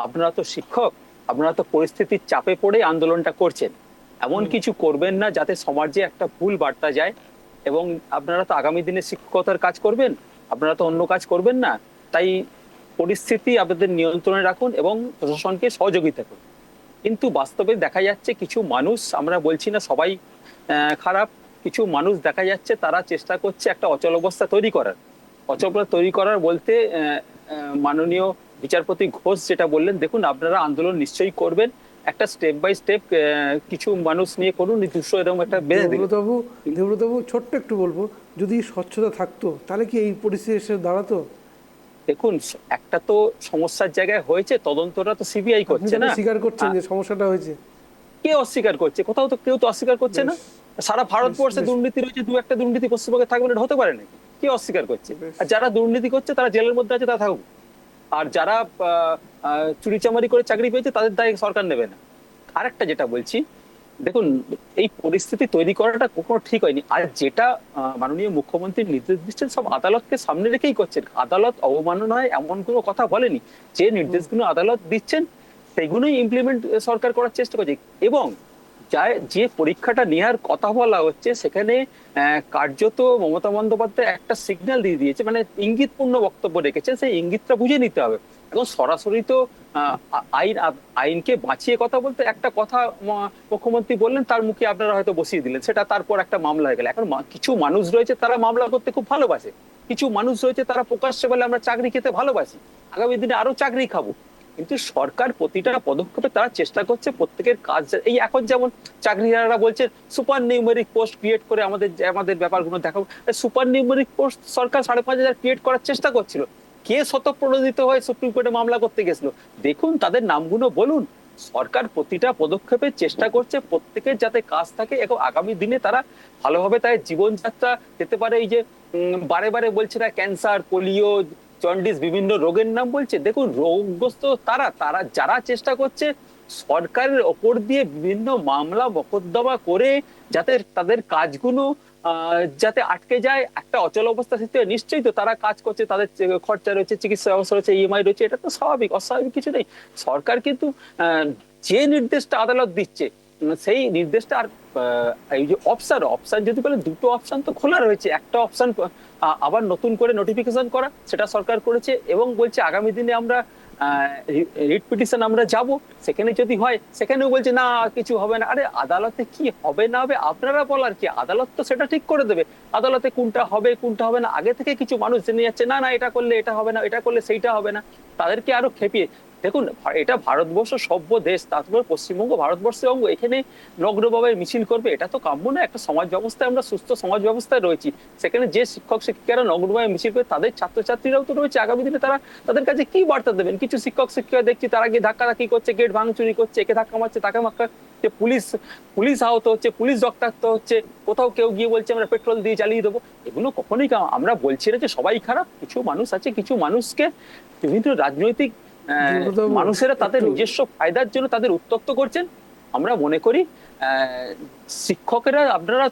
আপনারা তো শিক্ষক, আপনারা তো পরিস্থিতির চাপে পড়ে আন্দোলনটা করছেন, এমন কিছু করবেন না যাতে সমাজে একটা ভুল বার্তা যায়, এবং আপনারা তো আগামী দিনে শিক্ষকতার কাজ করবেন, আপনারা তো অন্য কাজ করবেন না, তাই পরিস্থিতি আপনাদের নিয়ন্ত্রণে রাখুন এবং প্রশাসনকে সহযোগিতা করুন। কিন্তু বাস্তবে দেখা যাচ্ছে কিছু মানুষ, আমরা বলছি না সবাই খারাপ, কিছু মানুষ দেখা যাচ্ছে তারা চেষ্টা করছে একটা অচল অবস্থা তৈরি করার। অচল অবস্থা তৈরি করার বলতে মাননীয় বিচারপতি ঘোষ যেটা বললেন, দেখুন আপনারা আন্দোলন নিশ্চয়ই করবেন, একটা স্টেপ বাই স্টেপ কিছু মানুষ নিয়ে করুন, দুশো এরকম একটা বেঁধে দিন। দেবব্রতবাবু ছোট্ট একটু বলবো, যদি স্বচ্ছতা থাকতো তাহলে কি এই পরিস্থিতি এসে দাঁড়াতো? দেখুন, একটা তো সমস্যার জায়গায় হয়েছে, তদন্তটা তো সিবিআই করছে না। স্বীকার করছেন যে সমস্যাটা হয়েছে? কে অস্বীকার করছে? কোথাও তো কেউ তো অস্বীকার করছে না। সারা ভারতবর্ষে দুর্নীতি রয়েছে, দু একটা দুর্নীতি পশ্চিমবঙ্গে থাকবে, এটা হতে পারে নাকি? কে অস্বীকার করছে? আর যারা দুর্নীতি করছে তারা জেলের মধ্যে আছে, তারা থাকুক। আর যারা চুরিচামারি করে চাকরি পেয়েছে তাদের দায় সরকার নেবে না। আরেকটা যেটা বলছি, দেখুন এই পরিস্থিতি তৈরি করাটা কখনো ঠিক হয়নি। আর যেটা মাননীয় মুখ্যমন্ত্রী নির্দেশ দিচ্ছেন সব আদালতকে সামনে রেখেই করছেন। আদালত অবমাননায় এমন কোনো কথা বলেনি। যে নির্দেশগুলো আদালত দিচ্ছেন সেগুলোই ইমপ্লিমেন্ট সরকার করার চেষ্টা করছে। এবং যে পরীক্ষাটা নেওয়ার কথা বলা হচ্ছে সেখানে কার্যত মমতা বন্দ্যোপাধ্যায় একটা সিগন্যাল দিয়ে দিয়েছে, মানে ইঙ্গিতপূর্ণ বক্তব্য রেখেছে, সেই ইঙ্গিতটা বুঝে নিতে হবে। এখন সরাসরি তো আইনকে বাঁচিয়ে কথা বলতে একটা কথা মুখ্যমন্ত্রী বললেন, তার মুখে আপনারা হয়তো বসিয়ে দিলেন, সেটা তারপর একটা মামলা হয়ে গেল। এখন কিছু মানুষ রয়েছে তারা মামলা করতে খুব ভালোবাসে, কিছু মানুষ রয়েছে তারা প্রকাশ্যে বলে আমরা চাকরি খেতে ভালোবাসি, আগামী দিনে আরো চাকরি খাবো। কিন্তু সরকার প্রতিটা পদক্ষেপে তারা চেষ্টা করছে প্রত্যেকের কাজ। এই এখন যেমন চাকরিহারারা বলছে সুপার নিউমেরিক পোস্ট ক্রিয়েট করে আমাদের ব্যাপারগুলো দেখাবো। সুপার নিউমেরিক পোস্ট সরকার 5,500 ক্রিয়েট করার চেষ্টা করছিল। কে স্বতঃপ্রণোদিত হয়ে সুপ্রিম কোর্টে মামলা করতে গেছিল? দেখুন তাদের নামগুলো বলুন। সরকার প্রতিটা পদক্ষেপে চেষ্টা করছে প্রত্যেকের যাতে কাজ থাকে এবং আগামী দিনে তারা ভালোভাবে তাদের জীবনযাত্রা যেতে পারে। এই যে বারে বারে বলছে না ক্যান্সার, পোলিও, জন্ডিস, বিভিন্ন রোগের নাম বলছে। দেখুন রোগগ্রস্ত তারা যারা চেষ্টা করছে সরকারের ওপর দিয়ে বিভিন্ন মামলা মোকদ্দমা করে যাতে তাদের কাজগুলো যাতে আটকে যায়, একটা অচল অবস্থা সৃষ্টি হয়। নিশ্চয়ই তো তারা কাজ করছে, তাদের খরচা রয়েছে, চিকিৎসা ব্যবস্থা রয়েছে, ইএমআই রয়েছে, এটা তো স্বাভাবিক, অস্বাভাবিক কিছু নেই। সরকার কিন্তু যে নির্দেশটা আদালত দিচ্ছে সেই নির্দেশটা আর এই যে অপশন যদি বলে, দুটো অপশন তো খোলা রয়েছে। একটা অপশন আবার নতুন করে নোটিফিকেশন করা, সেটা সরকার করেছে এবং বলছে আগামী দিনে আমরা রিট পিটিশন আমরা যাব, সেখানে যদি হয় সেখানেও বলছে না কিছু হবে না। আরে আদালতে কি হবে না হবে আপনারা বলার কি? আদালত তো সেটা ঠিক করে দেবে। আদালতে কোনটা হবে কোনটা হবে না আগে থেকে কিছু মানুষ জেনে যাচ্ছে, না এটা করলে এটা হবে না, এটা করলে সেইটা হবে না, তাদেরকে আরো খেপিয়ে। দেখুন এটা ভারতবর্ষ সভ্য দেশ, তারপর পশ্চিমবঙ্গ ভারতবর্ষের অঙ্গ, এখানে নগ্নভাবে মিছিল করবে এটা তো কাম্য না। একটা সমাজ ব্যবস্থায় আমরা সুস্থ সমাজ ব্যবস্থায় রয়েছি, সেখানে যে শিক্ষক শিক্ষিকারা নগ্নভাবে মিছিল করে তাদের ছাত্রছাত্রীরাও তো রয়েছে। আগামী দিনে তারা তাদের কাছে কি বার্তা দেবেন? কিছু শিক্ষক শিক্ষিকা দেখছি তারা গিয়ে ধাক্কাধাক্কি করছে, গেট ভাঙচুরি করছে, একে ধাক্কা মারছে তাকে মাক্কা, পুলিশ আহত হচ্ছে, পুলিশ রক্তাক্ত হচ্ছে, কোথাও কেউ গিয়ে বলছে আমরা পেট্রোল দিয়ে জ্বালিয়ে দেবো। এগুলো কখনোই আমরা বলছি না যে সবাই খারাপ, কিছু মানুষ আছে, কিছু মানুষকে বিভিন্ন রাজনৈতিক মানুষেরা তাদের নিজস্ব ফায়দার জন্য তাদের উত্তক্ত করছেন। আমরা মনে করি শিক্ষকেরা আপনারা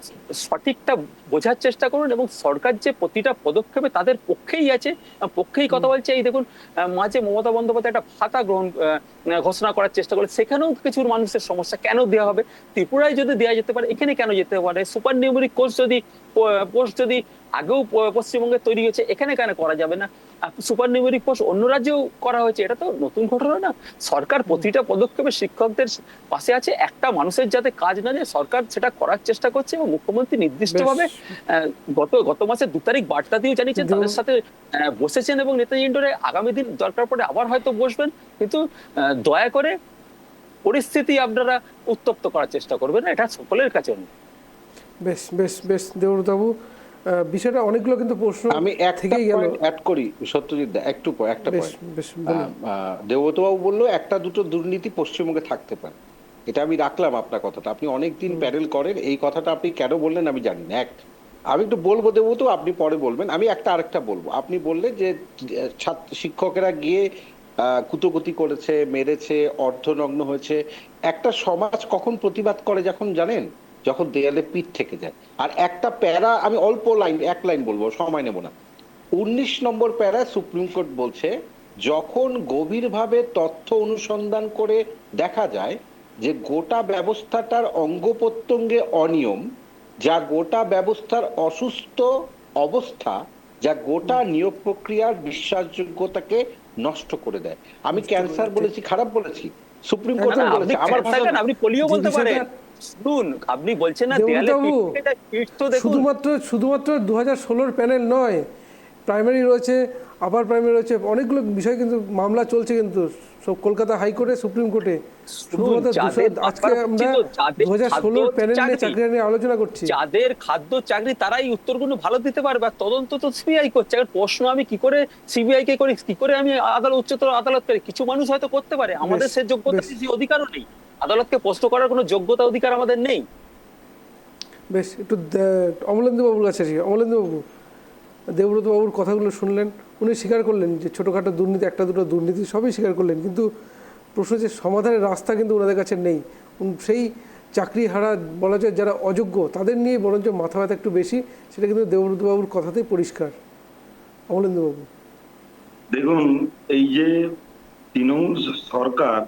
সঠিকটা বোঝার চেষ্টা করুন এবং সরকার যে প্রতিটা পদক্ষেপে তাদের পক্ষেই আছে, পক্ষেই কথা বলছে। এই দেখুন মাঝে মমতা বন্দ্যোপাধ্যায় একটা ভাতা ঘোষণা করার চেষ্টা করে, সেখানেও কিছু মানুষের সমস্যা। কেন দেওয়া হবে? ত্রিপুরায় যদি দেওয়া যেতে পারে এখানে কেন যেতে পারে? সুপার নিউমেরিক পোস্ট যদি আগেও পশ্চিমবঙ্গে তৈরি হয়েছে, এখানে কেন করা যাবে না? সুপার নিউমেরিক পোস্ট অন্য রাজ্যেও করা হয়েছে, এটা তো নতুন ঘটনা না। সরকার প্রতিটা পদক্ষেপে শিক্ষকদের পাশে আছে, একটা মানুষের যাতে কাজ না যায় সরকার সেটা করার চেষ্টা করছে। এবং মুখ্যমন্ত্রী নির্দিষ্টভাবে গত মাসের 2 তারিখ বার্তা দিয়ে জানিয়েছেন তাদের সাথে বসেছেন এবং নেতাজি ইন্ডোরে আগামী দিন দরকার পড়ে আবার হয়তো বসবেন, কিন্তু দয়া করে পরিস্থিতি আপনারা উত্তপ্ত করার চেষ্টা করবেন না, এটা সকলের কাছে অনুরোধ। বেশ বেশ বেশ দেবব্রতবাবু, বিষয়টা অনেকগুলো কিন্তু প্রশ্ন আমি একটা পয়েন্ট অ্যাড করি সত্যজিৎ দা, একটা পয়েন্ট। দেবব্রতবাবু বললো একটা দুটো দুর্নীতি পশ্চিমবঙ্গে থাকতে পারে, এটা আমি রাখলাম আপনার কথাটা। আপনি অনেকদিন প্যানেল করেন, এই কথাটা আপনি কেন বললেন আমি জানি না। আমি একটু বলবো দেবব্রত, আপনি পরে বলবেন। আমি আরেকটা বলবো। আপনি বললেন যে শিক্ষকেরা গিয়ে কুতকুতি করেছে, মেরেছে, অর্ধনগ্ন হয়েছে। একটা সমাজ কখন প্রতিবাদ করে যখন জানেন, যখন দেয়ালে পিঠ থেকে যায়। আর একটা প্যারা আমি অল্প লাইন, 1 লাইন বলবো, সময় নেব না। 19 নম্বর প্যারা সুপ্রিম কোর্ট বলছে যখন গভীরভাবে তথ্য অনুসন্ধান করে দেখা যায় যে গোটা ব্যবস্থাটার অঙ্গ প্রত্যঙ্গে অনিয়ম, যা গোটা ব্যবস্থার অসুস্থ অবস্থা, যা গোটা নিয়োগ প্রক্রিয়ার বিশ্বাসযোগ্যতাকে নষ্ট করে দেয়। আমি ক্যান্সার বলেছি, খারাপ বলেছি, সুপ্রিম কোর্ট বলেছে, আমার ভাষা আপনি পোলিও বলতে পারেন। শুনুন, আপনি বলছেন না দেয়ালে পিঠ তো দেখুন। শুধুমাত্র 2016 প্যানেল নয়, প্রাইমারি রয়েছে, আপার প্রাইমারি রয়েছে, অনেকগুলো বিষয় কিন্তু মামলা চলছে কিন্তু সব কলকাতা হাইকোর্টে, সুপ্রিম কোর্টে। শুধুমাত্র আজকে আমরা 2016 প্যানেল নিয়ে চাকরি নিয়ে আলোচনা করছি। যাদের খাদ্য চাকরি তারাই উত্তরগুলো ভালো দিতে পারবে, আর তদন্ত তো সিবিআই করছে। এখন প্রশ্ন আমি কি করে সিবিআই কে করি, কি করে আমি আদালত, উচ্চতর আদালত করি? কিছু মানুষ হয়তো করতে পারে, আমাদের সে যোগ্যতা অধিকারও নেই। আদালতকে প্রশ্ন করার কোনো যোগ্যতা অধিকার আমাদের নেই। বেশ, একটু অমলেন্দু বাবুর কাছে আসি। অমলেন্দু বাবু, দেবব্রত বাবুর কথাগুলো শুনলেন, উনি স্বীকার করলেন যে ছোটোখাটো দুর্নীতি, একটা দুটো দুর্নীতি সবই স্বীকার করলেন, কিন্তু প্রশ্ন যে সমাধানের রাস্তা কিন্তু ওনাদের কাছে নেই। সেই চাকরি হারা বলা যায় যারা অযোগ্য, তাদের নিয়ে বরঞ্চ মাথা ব্যথা একটু বেশি, সেটা কিন্তু দেবব্রত বাবুর কথাতেই পরিষ্কার। অমলেন্দু বাবু, দেখুন, এই যে তৃণমূল সরকার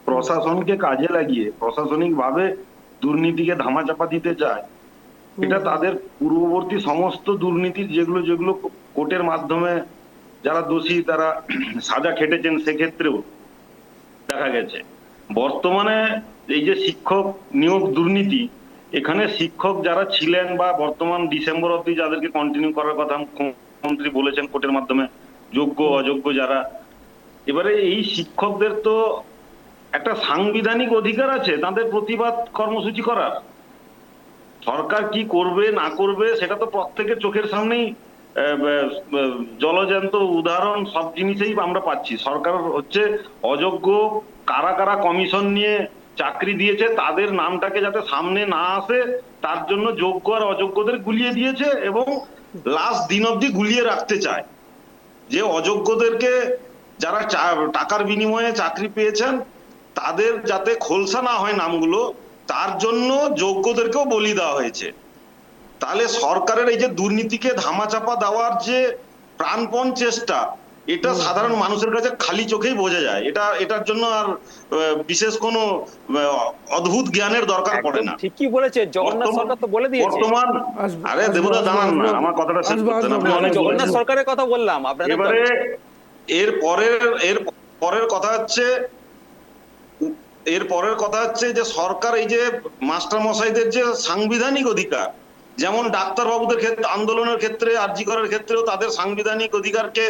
প্রশাসনকে কাজে লাগিয়ে প্রশাসনিকভাবে দুর্নীতিকে ধামাচাপা দিতে চায়, এটা তাদের পূর্ববর্তী সমস্ত দুর্নীতির যেগুলো কোর্টের মাধ্যমে যারা দোষী তারা সাজা খেটেছেন সেক্ষেত্রেও দেখা গেছে। বর্তমানে এই যে শিক্ষক নিয়োগ দুর্নীতি, এখানে শিক্ষক যারা ছিলেন বা বর্তমান ডিসেম্বর অবধি যাদেরকে কন্টিনিউ করার কথা মুখ্যমন্ত্রী বলেছেন কোর্টের মাধ্যমে, যোগ্য অযোগ্য যারা, এবারে এই শিক্ষকদের তো একটা সাংবিধানিক অধিকার আছে তাদের প্রতিবাদ কর্মসূচি করার। সরকার কি করবে না করবে সেটা তো প্রত্যেকের চোখের সামনেই জলজ্যান্ত উদাহরণ, সব জিনিসেই আমরা পাচ্ছি। সরকার হচ্ছে অযোগ্য কারা কারা কমিশন নিয়ে চাকরি দিয়েছে তাদের নামটাকে যাতে সামনে না আসে তার জন্য যোগ্য আর অযোগ্যদের গুলিয়ে দিয়েছে, এবং লাস্ট দিন অবধি গুলিয়ে রাখতে চায় যে অযোগ্যদেরকে যারা টাকার বিনিময়ে চাকরি পেয়েছেন তাদের যাতে খোলসা না হয় নামগুলো, তার জন্য যোগ্যদেরকেও বলি দেওয়া হয়েছে। তাহলে সরকারের এই যে দুর্নীতিকে ধামাচাপা দেওয়ার যে প্রাণপণ চেষ্টা, এটা সাধারণ মানুষের কাছে খালি চোখেই বোঝা যায়। এটার জন্য আর বিশেষ কোনো অদ্ভুত জ্ঞানের দরকার পড়ে না। ঠিকই বলেছে, জগন্নাথ সরকার তো বলে দিয়েছে। বর্তমান, আরে দেবদা দাঁড়ান না, আমার কথাটা শেষ করতে না, জগন্নাথ সরকারের কথা বললাম আপনাদের। এবারে এর পরের কথা হচ্ছে যে সরকার এই যে মাস্টার মশাইদের যে সাংবিধানিক অধিকার, যেমন ডাক্তার বাবুদের ক্ষেত্রে, আন্দোলনের ক্ষেত্রে, আরজি করার ক্ষেত্রেও তাদের সাংবিধানিক অধিকারকে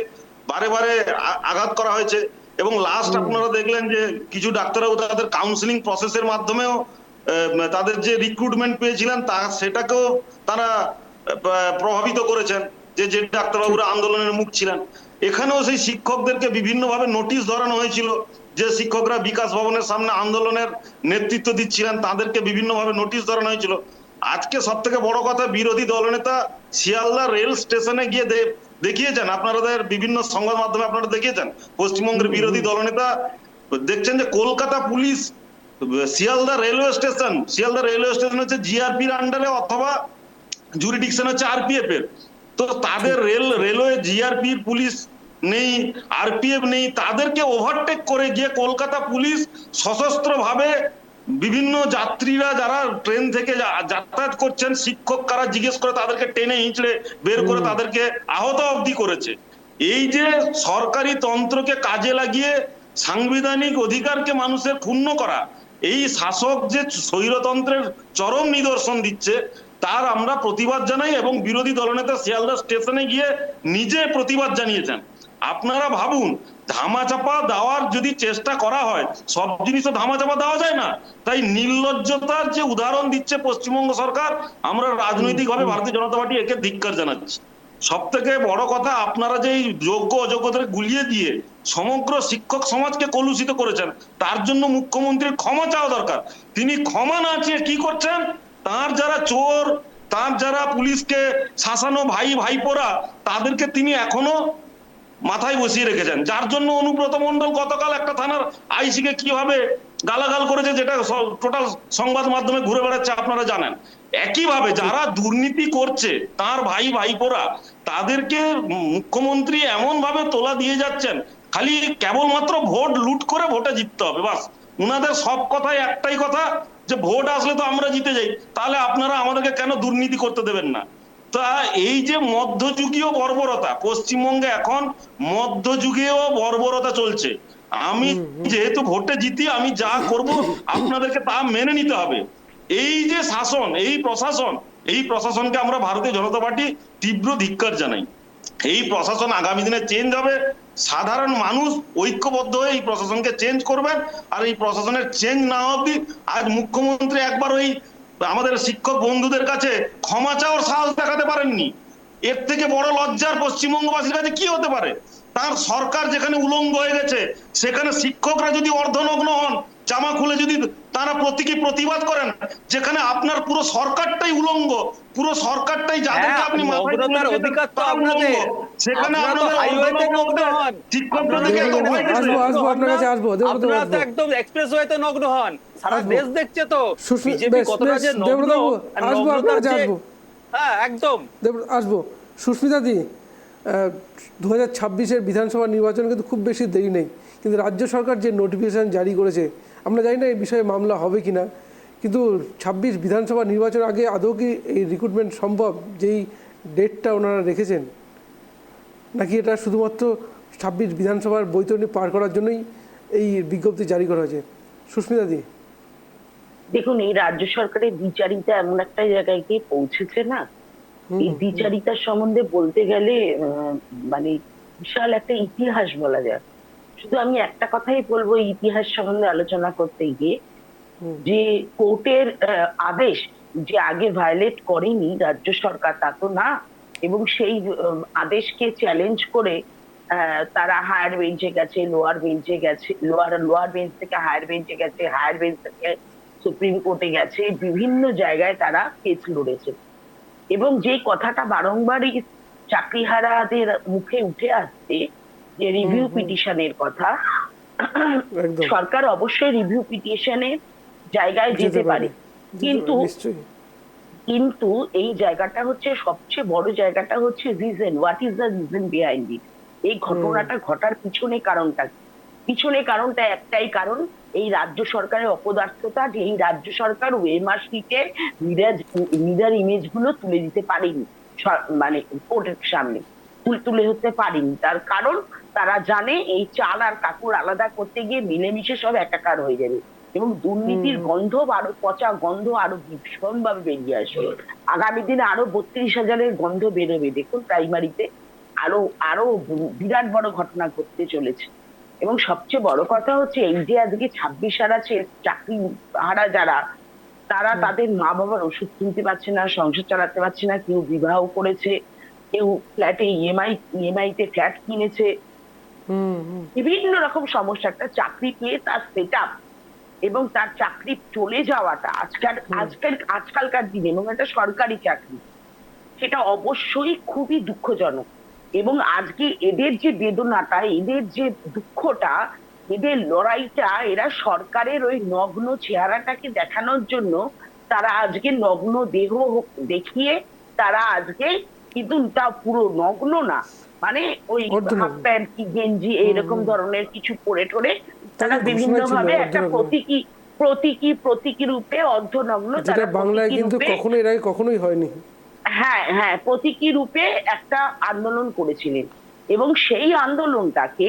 বারে বারে আঘাত করা হয়েছে, এবং লাস্ট আপনারা দেখলেন যে কিছু ডাক্তারবাবু তাদের কাউন্সিলিং প্রসেসের মাধ্যমেও তাদের যে রিক্রুটমেন্ট পেয়েছিলেন সেটাকেও তারা প্রভাবিত করেছেন, যে ডাক্তারবাবুরা আন্দোলনের মুখ ছিলেন। এখানেও সেই শিক্ষকদেরকে বিভিন্নভাবে নোটিশ ধরানো হয়েছিল, যে শিক্ষকরা বিকাশ ভবনের সামনে আন্দোলনের নেতৃত্ব দিচ্ছিলেন তাদেরকে বিভিন্নভাবে নোটিশ ধরানো হয়েছিল। আজকে সব থেকে বড় কথা, বিরোধী দলনেতা শিয়ালদা রেল স্টেশনে গিয়ে দেখিয়েছেন, আপনাদের বিভিন্ন সংবাদ মাধ্যমে আপনারা দেখিয়েছেন, পশ্চিমবঙ্গের বিরোধী দলনেতা দেখছেন যে Kolkata police Sealdah railway station হচ্ছে জিআরপির আন্ডারে অথবা জুরিডিকশন হচ্ছে আরপিএফ এর। তো তাদের রেলওয়ে জিআরপির পুলিশ নেই, আরপিএফ নেই, তাদেরকে ওভারটেক করে গিয়ে কলকাতা পুলিশ সশস্ত্রভাবে বিভিন্ন যাত্রীরা যারা ট্রেন থেকে যাতায়াত করছেন, শিক্ষক কারা জিজ্ঞেস করে তাদেরকে টেনে হিঁচড়ে বের করে তাদেরকে আহত অবধি করেছে। এই যে সরকারি তন্ত্রকে কাজে লাগিয়ে সাংবিধানিক অধিকারকে মানুষের ক্ষুণ্ণ করা, এই শাসক যে স্বৈরতন্ত্রের চরম নিদর্শন দিচ্ছে, তার আমরা প্রতিবাদ জানাই, এবং বিরোধী দলনেতা শিয়ালদা স্টেশনে গিয়ে নিজে প্রতিবাদ জানিয়েছেন। আপনারা ভাবুন, ধামাচাপা দেওয়ার যদি চেষ্টা করা হয়, সব জিনিসও ধামাচাপা দেওয়া যায় না। তাই নির্লজ্জতার যে উদাহরণ দিচ্ছে পশ্চিমবঙ্গ সরকার, আমরা রাজনৈতিকভাবে ভারতীয় জনতা পার্টি একে ধিক্কার জানাচ্ছি। সব থেকে বড় কথা, আপনারা যে যোগ্য অযোগ্যদের গুলিয়ে দিয়ে সমগ্র শিক্ষক সমাজকে কলুষিত করেছেন, তার জন্য মুখ্যমন্ত্রীর ক্ষমা চাওয়া দরকার। তিনি ক্ষমা না চেয়ে কি করছেন, তার যারা চোর, তার যারা পুলিশকে শাসানো ভাইপোরা, তাদেরকে তিনি এখনো মাথায় বসিয়ে রেখেছেন, যার জন্য অনুব্রত মণ্ডল গতকাল একটা থানার আইসিকে কিভাবে গালাগাল করেছে, যেটা টোটাল সংবাদ মাধ্যমে ঘুরে বেড়াচ্ছে, আপনারা জানেন। একইভাবে যারা দুর্নীতি করছে তার ভাইপোরা, তাদেরকে মুখ্যমন্ত্রী এমন ভাবে তোলা দিয়ে যাচ্ছেন, খালি কেবলমাত্র ভোট লুট করে ভোটে জিততে হবে, বাস। উনাদের সব কথাই একটাই কথা, যে ভোট আসলে তো আমরা জিতে যাই, তাহলে আপনারা আমাদেরকে কেন দুর্নীতি করতে দেবেন না। তা এই যে মধ্যযুগীয় বর্বরতা, পশ্চিমবঙ্গে এখন মধ্যযুগীয় বর্বরতা চলছে। আমি যেহেতু ভোটে জিতি, আমি যা করব আপনাদেরকে তা মেনে নিতে হবে। এই যে শাসন, এই প্রশাসনকে আমরা ভারতীয় জনতা পার্টি তীব্র ধিক্কার জানাই। এই প্রশাসন আগামী দিনে চেঞ্জ হবে, সাধারণ মানুষ ঐক্যবদ্ধ হয়ে এই প্রশাসনকে চেঞ্জ করবেন। আর এই প্রশাসনের চেঞ্জ না অবধি আজ মুখ্যমন্ত্রী একবার ওই আমাদের শিক্ষক বন্ধুদের কাছে ক্ষমা চাওয়ার সাহস দেখাতে পারেননি। এর থেকে বড় লজ্জার পশ্চিমবঙ্গবাসীর কাছে কি হতে পারে? তার সরকার যেখানে উলঙ্গ হয়ে গেছে, সেখানে শিক্ষকরা যদি অর্ধনগ্ন হন, জামা খুলে যদি তারা প্রতিবাদ করেন, যেখানে আপনার পুরো সরকারটাই উলঙ্গ, পুরো সরকারটাই যাদেরকে আপনি মাথায় তুলে রেখেছেন অধিকার তো তারা আপনাদের, উলঙ্গ, সেখানে আপনারা তো আপনাদের হাইওয়েতে নগ্ন হন, শিক্ষকরা দেখে এত ভয় গেছে। আসবো আপনার কাছে আসবো, দেবব্রত আপনারা তো আসবো। একদম এক্সপ্রেসওয়েতে নগ্ন হন, সারা আসবো। দেশ দেখছে তো বিজেপি বেশ, কতটা যে নগ্ন, দেবব্রত বাবু, আর আসবো আপনার নগ্নতার কাছে যে- আসবো। হ্যাঁ একদম আসবো। সুস্মিতা দি, 2026-এর বিধানসভা নির্বাচন কিন্তু খুব বেশি দেরি নেই, কিন্তু রাজ্য সরকার যে নোটিফিকেশান জারি করেছে, আমরা জানি না এই বিষয়ে মামলা হবে কি না, কিন্তু 26 বিধানসভা নির্বাচন আগে আদৌ কি এই রিক্রুটমেন্ট সম্ভব, যেই ডেটটা ওনারা রেখেছেন, নাকি এটা শুধুমাত্র 26 বিধানসভার বৈতরণী পার করার জন্যই এই বিজ্ঞপ্তি জারি করা হয়েছে? সুস্মিতা দি। দেখুন, এই রাজ্য সরকারের দ্বিচারিতা এমন একটা জায়গায় গিয়ে পৌঁছেছে না, এই দ্বিচারিতার সম্বন্ধে বলতে গেলে মানে বিশাল একটা ইতিহাস বলা যায়। শুধু আমি একটা কথাই বলবো ইতিহাস সম্বন্ধে আলোচনা করতে গিয়ে, যে কোর্টের আদেশ যে আগে ভায়োলেট করেনি রাজ্য সরকার তা তো না, এবং সেই আদেশকে চ্যালেঞ্জ করে তারা হায়ার বেঞ্চে গেছে, লোয়ার বেঞ্চে গেছে, লোয়ার বেঞ্চ থেকে হায়ার বেঞ্চে গেছে, হায়ার বেঞ্চ থেকে সুপ্রিম কোর্টে গেছে, বিভিন্ন জায়গায় তারা কেস লড়েছে। এবং যে কথাটা বারংবারই চাকরিহারাদের মুখে উঠে আসছে, যে রিভিউ পিটিশনের কথা, সরকার অবশ্যই রিভিউ পিটিশনের জায়গায় যেতে পারে, কিন্তু এই জায়গাটা হচ্ছে সবচেয়ে বড় জায়গাটা হচ্ছে reason, what is the reason behind it. এই ঘটনাটা ঘটার কারণটা একটাই কারণ, এই রাজ্য সরকারের অপদার্থতা, যে এই রাজ্য সরকার ওয়েমার্সিকে মিরার ইমেজ গুলো তুলে দিতে পারেনি, মানে কোর্টের সামনে তুলে ধরতে পারেনি। তার কারণ তারা জানে এই চাল আর কাপড় আলাদা করতে গিয়ে মিলেমিশে সব একাকার হয়ে যাবে, এবং দুর্নীতির গন্ধ, আরো পচা গন্ধ আরো ভীষণ ভাবে বেরিয়ে আসবে। আগামী দিনে আরো 32,000-এর গন্ধ বেরোবে। দেখুন, প্রাইমারিতে আরো বিরাট বড় ঘটনা ঘটতে চলেছে। এবং সবচেয়ে বড় কথা হচ্ছে এই যে আজকে 26 হারা চাকরি হারা যারা, তারা তাদের মা বাবার ওষুধ কিনতে পারছে না, সংসার চালাতে পারছে না, কেউ বিবাহ করেছে, কেউ ফ্ল্যাটে ইএমআই-তে ফ্ল্যাট কিনেছে, বিভিন্ন রকম সমস্যা। একটা চাকরি পেয়ে তার সেট আপ এবং তার চাকরি চলে যাওয়াটা আজকালকার দিনে, এবং একটা সরকারি চাকরি, সেটা অবশ্যই খুবই দুঃখজনক। এবং আজকে এদের যে বেদনাটা, এদের যে দুঃখটা, এদের লড়াইটা, এরা সরকারের ওই নগ্ন চেহারাটাকে দেখানোর জন্য তারা আজকে নগ্ন দেহ দেখিয়ে তারা আজকে, কিন্তু তা পুরো নগ্ন না, মানে ওই হাফ প্যান্ট কি গেঞ্জি এইরকম ধরনের কিছু পরে টোরে তারা বিভিন্ন ভাবে একটা প্রতীকী রূপে অর্ধনগ্ন, যেটা বাংলায় কিন্তু কখনোই হয়নি। হ্যাঁ, প্রতীকী রূপে একটা আন্দোলন করেছিলেন, এবং সেই আন্দোলনটাকে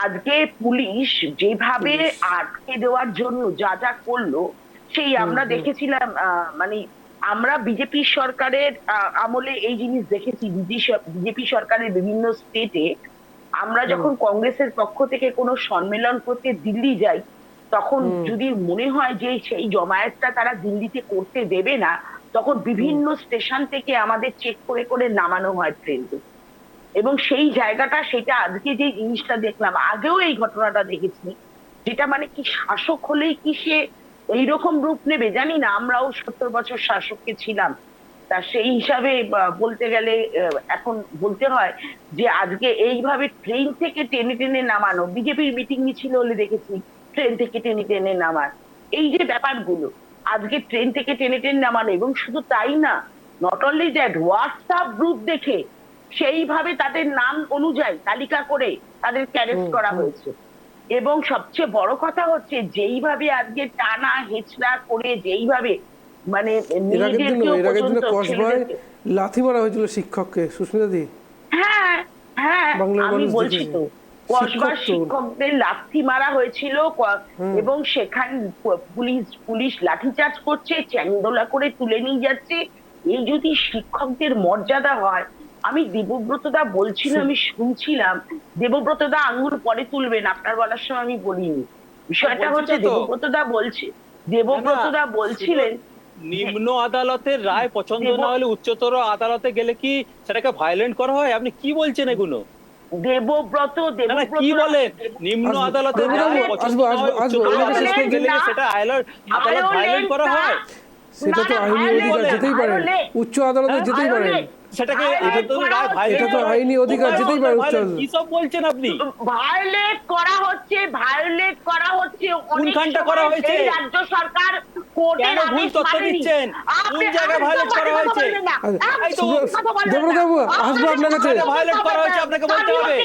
আজকে পুলিশ যেভাবে আটকে দেওয়ার জন্য যা যা করলো, সেই আমরা দেখেছিলাম, মানে আমরা বিজেপি সরকারের আমলে এই জিনিস দেখেছি। বিজেপি সরকারের বিভিন্ন স্টেটে আমরা যখন কংগ্রেসের পক্ষ থেকে কোনো সম্মেলন করতে দিল্লি যাই, তখন যদি মনে হয় যে সেই জমায়েতটা তারা দিল্লিতে করতে দেবে না, তখন বিভিন্ন স্টেশন থেকে আমাদের চেক করে করে নামানো হয় ট্রেনকে। এবং সেই জায়গাটা, সেটা আজকে যে জিনিসটা দেখলাম, আগেও এই ঘটনাটা দেখেছি, যেটা মানে কি শাসক হলেই কি সে এইরকম রূপ নেবে জানি না। আমরাও 70 বছর শাসককে ছিলাম, তা সেই হিসাবে বলতে গেলে এখন বলতে হয় যে আজকে এইভাবে ট্রেন থেকে টেনে টেনে নামানো, বিজেপির মিটিং মিছিল হলে দেখেছি ট্রেন থেকে টেনে টেনে নামার, এই যে ব্যাপারগুলো আজকে ট্রেন থেকে টেনে টেনে নামানো। এবং শুধু তাই না, not only that, WhatsApp group দেখে সেইভাবে তাদের নাম অনুযায়ী তালিকা করে তাদের অ্যারেস্ট করা হয়েছে। এবং সবচেয়ে বড় কথা হচ্ছে, যেইভাবে আজকে টানা হেঁচড়া করে, যেইভাবে মানে লাথি মারা হয়েছিল শিক্ষককে, সুস্মিতা দি। হ্যাঁ হ্যাঁ বাংলার আমি মানুষ বলছি দেখেছে। তো কসবার শিক্ষক তো- শিক্ষকদের লাথি মারা হয়েছিল এবং সেখানে পুলিশ লাঠিচার্জ করছে, চ্যাংদোলা করে তুলে নিয়ে যাচ্ছে। এই যদি শিক্ষকদের মর্যাদা হয়, আমি দেবব্রতদা বলছিল, আমি শুনছিলাম দেবব্রতদা আঙ্গুল পরে তুলবেন, আপনার বলার সময় আমি বলিনি। বিষয়টা হচ্ছে দেবব্রতদা বলছিলেন নিম্ন আদালতের রায় পছন্দ না হলে উচ্চতর আদালতে গেলে কি সেটাকে ভায়োলেন্ট করা হয়? আপনি কি বলছেন এগুলো? দেবব্রত কি বলেন? নিম্ন আদালতের রায় পছন্দ না হলে উচ্চতর আদালতে গেলে সেটা আদালত ভায়োলেন্ট করা হয়? সেটা তো আইনি অধিকার, যেতেই পারেন উচ্চ আদালতে, যেতেই পারেন। সেটাকে এটা তো এটা তো আইনি অধিকার, যেতেই পারে উচ্চ আদালত। কি সব বলছেন আপনি? ভায়োলেট করা হচ্ছে কোনখানটা করা হয়েছে? রাজ্য সরকার কোর্টের ভুল আদেশ তথ্য মানেনি। দিচ্ছেন? কোন জায়গায় ভায়োলেট করা হয়েছে? দেবব্রতবাবু আসবো আপনার কাছে। ভায়োলেট করা হয়েছে আপনাকে বলতে হবে।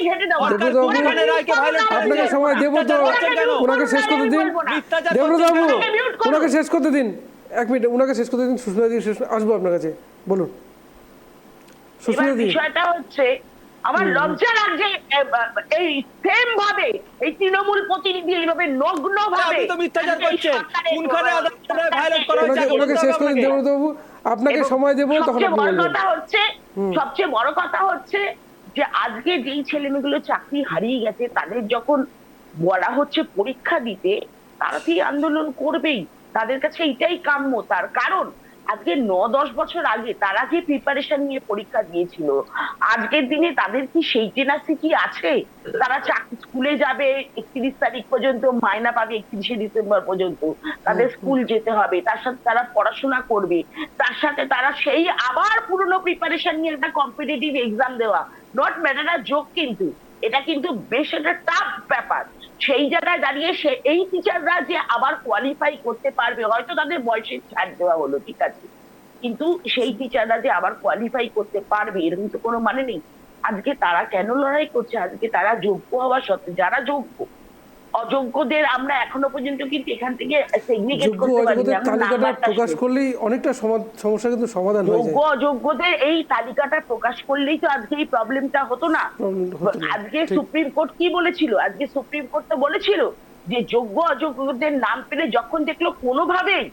আপনাকে সময় দেবো তো, ওনাকে শেষ করতে দিন। দেবব্রতবাবু ওনাকে শেষ করতে দিন, 1 মিনিট ওনাকে শেষ করতে দিন। সুস্মিতা দি আসবো আপনার কাছে, বলুন সুস্মিতা দি। বিষয়টা হচ্ছে আমার লজ্জা লাগছে এই সেম ভাবে এই তৃণমূল প্রতিনিধি এইভাবে নগ্ন ভাবে। আপনি তো মিথ্যাচার করছেন। কোনখানে আদালতে ভায়োলেট করা হয়েছে? ওনাকে শেষ করে দিন দেবব্রতবাবু, আপনাকে সময় দেবো, তখন আপনি বলবেন। সবচেয়ে বড় কথা হচ্ছে যে আজকে যেই ছেলেমেয়েগুলো চাকরি হারিয়ে গেছে, তাদের যখন বলা হচ্ছে পরীক্ষা দিতে, তারা তো আন্দোলন করবেই। তাদের কাছে এটাই কাম্য। তার কারণ আজকে 9-10 বছর আগে তারা যে প্রিপারেশন নিয়ে পরীক্ষা দিয়েছিল, আজকের দিনে তাদের কি সেই টেনাসিটি আছে? তারা স্কুলে যাবে 31 তারিখ পর্যন্ত, মাইনা পাবে 31শে ডিসেম্বর পর্যন্ত, তাদের স্কুল যেতে হবে, তার সাথে তারা পড়াশোনা করবে, তার সাথে তারা সেই আবার পুরনো প্রিপারেশন নিয়ে একটা কম্পিটিটিভ এক্সাম দেওয়া। নট ম্যাটার আ জোক, কিন্তু এটা কিন্তু বেশ একটা টাফ ব্যাপার। সেই জায়গায় দাঁড়িয়ে এই টিচাররা যে আবার কোয়ালিফাই করতে পারবে, হয়তো তাদের বয়সের ছাড় দেওয়া হলো, ঠিক আছে, কিন্তু সেই টিচাররা যে আবার কোয়ালিফাই করতে পারবে এরকম তো কোনো মানে নেই। আজকে তারা কেন লড়াই করছে? আজকে তারা যোগ্য হওয়া সত্ত্বেও, যারা যোগ্য, অযোগ্যদের আমরা এখনো পর্যন্ত কিন্তু এখান থেকে সেগ্রিগেট যোগ্য করতে পারি অযোগ্যদের তালিকাটা প্রকাশ করলেই অনেকটা সমস্যা কিন্তু সমাধান হয়ে যায়। যোগ্য অযোগ্যদের এই তালিকাটা প্রকাশ করলেই তো আজকে এই প্রবলেমটা হতো না। আজকে সুপ্রিম কোর্ট কি বলেছিল? আজকে সুপ্রিম কোর্ট তো বলেছিল যে যোগ্য অযোগ্যদের নাম পেলে যখন দেখলো কোনোভাবেই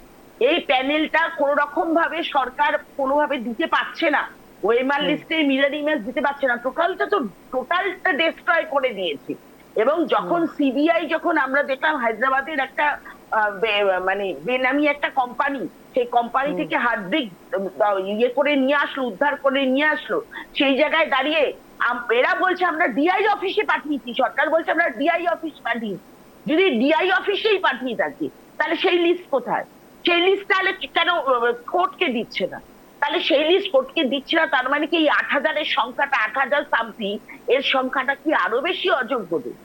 এই প্যানেলটা কোনো রকম ভাবে সরকার কোনোভাবে দিতে পারছে না, ওএমআর লিস্টে মিরর ইমেজ দিতে পারছে না, টোটালটা ডিস্ট্রয় করে দিয়েছে। এবং যখন সিবিআই, যখন আমরা দেখলাম হায়দ্রাবাদের একটা মানে বেনামি একটা কোম্পানি, সেই কোম্পানি থেকে হার্ড ডিস্ক করে নিয়ে আসলো, উদ্ধার করে নিয়ে আসলো, সেই জায়গায় দাঁড়িয়ে এরা বলছে আমরা ডিআই অফিসে পাঠিয়েছি, সরকার বলছে আমরা ডিআই অফিস পাঠিয়েছি। যদি ডিআই অফিসেই পাঠিয়ে থাকি, তাহলে সেই লিস্ট কোথায়? সেই লিস্ট তাহলে কেন কোর্টকে দিচ্ছে না? তাহলে সেই লিস্ট কোর্টকে দিচ্ছে না, তার মানে কি এই 8,000-এর সংখ্যাটা, 8,000 সামথিং এর সংখ্যাটা কি আরো বেশি অযোগ্যদের?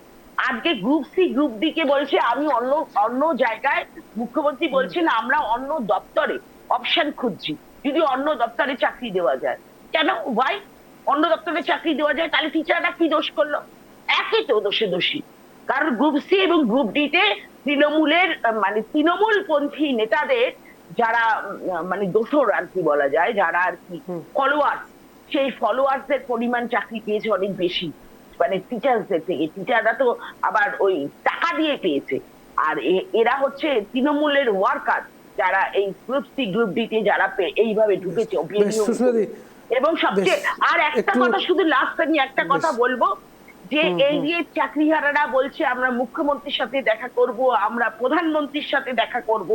আজকে গ্রুপ সি গ্রুপ ডি কে বলছে আমি অন্য জায়গায়, মুখ্যমন্ত্রী বলছেন আমরা অন্য দপ্তরে অপশন খুঁজছি, যদি অন্য দপ্তরে চাকরি দেওয়া যায়। কেন? ওয়াই? অন্য দপ্তরে চাকরি দেওয়া যায়, তাহলে টিচাররা কি দোষ করলো? একই তো দোষী। কারণ গ্রুপ সি এবং গ্রুপ ডি তে তৃণমূলের মানে তৃণমূলপন্থী নেতাদের যারা মানে দোসর আর কি বলা যায়, যারা আর কি ফলোয়ার্স, সেই ফলোয়ার্সদের পরিমাণ চাকরি পেয়েছে অনেক বেশি, মানে টিচার্সদের থেকে। টিচাররা তো আবার ওই টাকা দিয়ে পেয়েছে, আর এরা হচ্ছে তৃণমূলের ওয়ার্কার, যারা এই গ্রুপ সি গ্রুপ ডি তে যারা এইভাবে ঢুকেছে। এবং সবচেয়ে আর একটা কথা, শুধু লাস্ট আমি একটা কথা বলবো, যে এই যে চাকরিহারারা বলছে আমরা মুখ্যমন্ত্রীর সাথে দেখা করব, আমরা প্রধানমন্ত্রীর সাথে দেখা করব,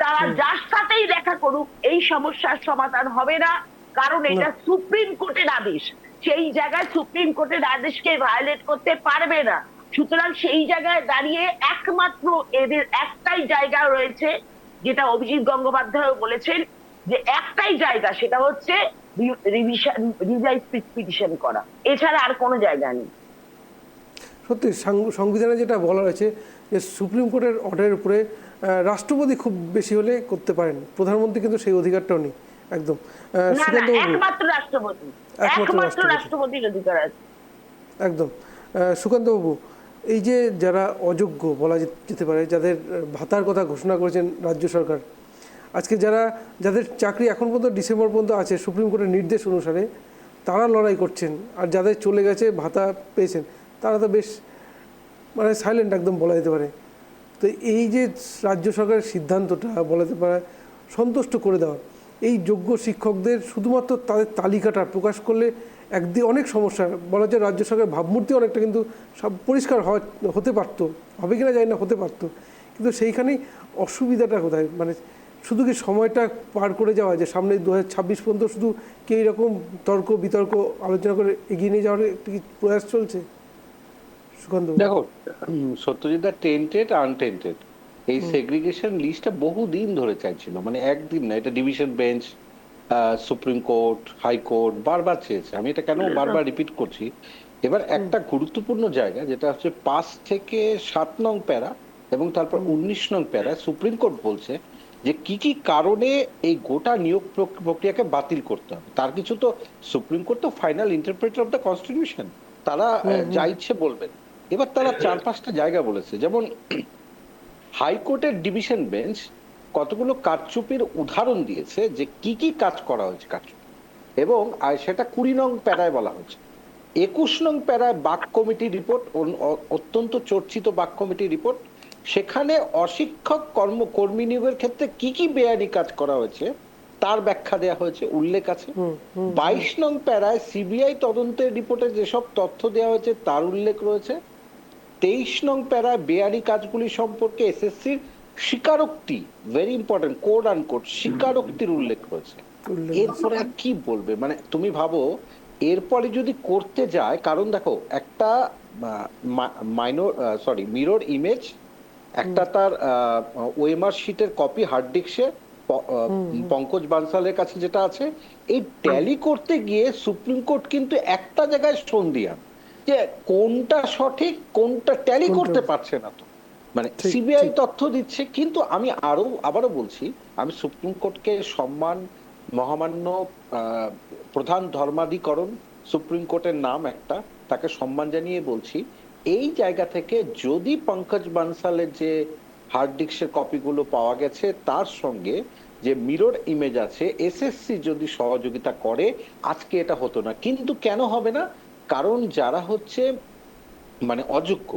তারা যার সাথেই দেখা করুক এই সমস্যার সমাধান হবে না, কারণ এটা সুপ্রিম কোর্টের আদেশ। সেই জায়গায় সুপ্রিম কোর্টের আদেশকে ভায়োলেট করতে পারবে না। সুতরাং সেই জায়গায় দাঁড়িয়ে একমাত্র এদের একটাই জায়গা রয়েছে, যেটা অভিজিৎ গঙ্গোপাধ্যায় বলেছেন, যে একটাই জায়গা, সেটা হচ্ছে রিভাইজ পিটিশন করা, এছাড়া আর কোনো জায়গা নেই। সত্যি সংবিধানে যেটা বলা রয়েছে যে সুপ্রিম কোর্টের অর্ডারের উপরে রাষ্ট্রপতি খুব বেশি হলে করতে পারেন, প্রধানমন্ত্রী কিন্তু সেই অধিকারটাও নেই একদম। একমাত্র রাষ্ট্রপতির অধিকার আছে একদম। সুকান্ত বাবু, এই যে যারা অযোগ্য বলা যেতে পারে, যাদের ভাতার কথা ঘোষণা করেছেন রাজ্য সরকার, আজকে যাদের চাকরি এখন পর্যন্ত ডিসেম্বর পর্যন্ত আছে সুপ্রিম কোর্টের নির্দেশ অনুসারে, তারা লড়াই করছেন, আর যাদের চলে গেছে ভাতা পেয়েছেন তারা তো বেশ মানে সাইলেন্ট একদম বলা যেতে পারে। তো এই যে রাজ্য সরকারের সিদ্ধান্তটা বলা যেতে পারে সন্তুষ্ট করে দেওয়া, এই যোগ্য শিক্ষকদের শুধুমাত্র তাদের তালিকাটা প্রকাশ করলে একদিকে অনেক সমস্যা, বলা যায় রাজ্য সরকারের ভাবমূর্তি অনেকটা কিন্তু সব পরিষ্কার হতে পারতো, হবে কিনা জানি না, হতে পারতো, কিন্তু সেইখানেই অসুবিধাটা কোথায়? মানে শুধু কি সময়টা পার করে যাওয়া, যে সামনে 2026 পর্যন্ত শুধু কি এইরকম তর্ক বিতর্ক আলোচনা করে এগিয়ে নিয়ে যাওয়ার একটি প্রয়াস চলছে? সুকান্ত, দেখো সত্যজিৎ টেন্টেড আনটেন্টেড এই সেগ্রিগেশন লিস্টটা বহুদিন ধরে চাইছিল, মানে একদিন না, এটা division bench, supreme court, high court বারবার চেয়েছে। আমি এটা কেন বারবার রিপিট করছি, এবার একটা গুরুত্বপূর্ণ জায়গা যেটা হচ্ছে 5 থেকে 7 নং প্যারা এবং তারপর 19 নং প্যারা সুপ্রিম কোর্ট বলছে যে কি কি কারণে এই গোটা নিয়োগ প্রক্রিয়াকে বাতিল করতে হবে। তার কিছু তো সুপ্রিম কোর্ট তো final interpreter of the constitution, তারা যা ইচ্ছে বলবেন। এবার তারা 4-5টা জায়গা বলেছে, যেমন হাইকোর্টের ডিভিশন বেঞ্চ কতগুলো কারচুপির উদাহরণ দিয়েছে যে কি কি কাজ করা হয়েছে কারচুপি, এবং সেটা 20 নং প্যারায় বলা হয়েছে। 21 নং প্যারায় বাক কমিটি রিপোর্ট, অত্যন্ত চর্চিত বাক কমিটি রিপোর্ট, সেখানে অশিক্ষক কর্মী নিয়োগের ক্ষেত্রে কি কি বেআইনি কাজ করা হয়েছে তার ব্যাখ্যা দেওয়া হয়েছে, উল্লেখ আছে। 22 নং প্যারায় সিবিআই তদন্তের রিপোর্টে যেসব তথ্য দেওয়া হয়েছে তার উল্লেখ রয়েছে। 23 নং প্যারায় বেআইনি কাজগুলি সম্পর্কে এসএসসির স্বীকারোক্তি, ভেরি ইম্পর্টেন্ট, কোড আনকোড স্বীকারোক্তির উল্লেখ রয়েছে। এরপরে আর কি বলবে, মানে তুমি ভাবো এরপরে যদি করতে যায়, কারণ দেখো একটা মিরর ইমেজ, একটা তার ওএমআর শিটের কপি হার্ড ডিস্কে পঙ্কজ বানসালের কাছে যেটা আছে, এই ট্যালি করতে গিয়ে সুপ্রিম কোর্ট কিন্তু একটা জায়গায় সন্দিহান যে কোনটা সঠিক কোনটা ট্যালি করতে পারছে না। তো মানে সিবিআই তথ্য দিচ্ছে, কিন্তু আমি আবারও বলছি, আমি সুপ্রিম কোর্টকে সম্মান, মহামান্য প্রধান ধর্মাধিকরণ সুপ্রিম কোর্টের নাম একটা, তাকে সম্মান জানিয়ে বলছি, এই জায়গা থেকে যদি পঙ্কজ বানসালের যে হার্ড ডিস্কের কপিগুলো পাওয়া গেছে তার সঙ্গে যে মিরর ইমেজ আছে, এসএসসি যদি সহযোগিতা করে আজকে এটা হতো না। কিন্তু কেন হবে না? কারণ যারা হচ্ছে মানে অযোগ্য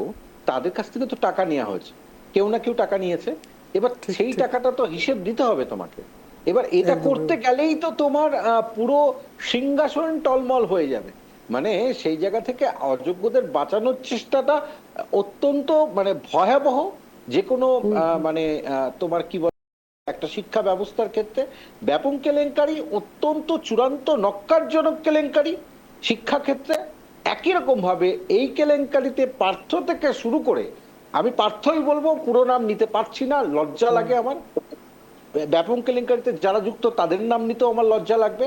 তাদের কাছ থেকে তো টাকা নেওয়া হয়েছে, কেউ না কেউ টাকা নিয়েছে, এবার সেই টাকাটা তো হিসেব দিতে হবে তোমাকে। এবার এটা করতে গেলেই তো তোমার পুরো সিংহাসন টলমল হয়ে যাবে। মানে সেই জায়গা থেকে অযোগ্যদের বাঁচানোর চেষ্টাটা অত্যন্ত মানে ভয়াবহ। যে কোনো মানে তোমার কি বলে, একটা শিক্ষা ব্যবস্থার ক্ষেত্রে ব্যাপক কেলেঙ্কারি, অত্যন্ত চূড়ান্ত নক্কারজনক কেলেঙ্কারি শিক্ষা ক্ষেত্রে। একই রকম ভাবে এই কেলেঙ্কারিতে পার্থ থেকে শুরু করে, আমি পার্থই বলবো, পুরো নাম নিতে পারছি না, লজ্জা লাগে আমার, ব্যাপক কেলেঙ্কারিতে যারা যুক্ত তাদের নাম নিতেও আমার লজ্জা লাগবে।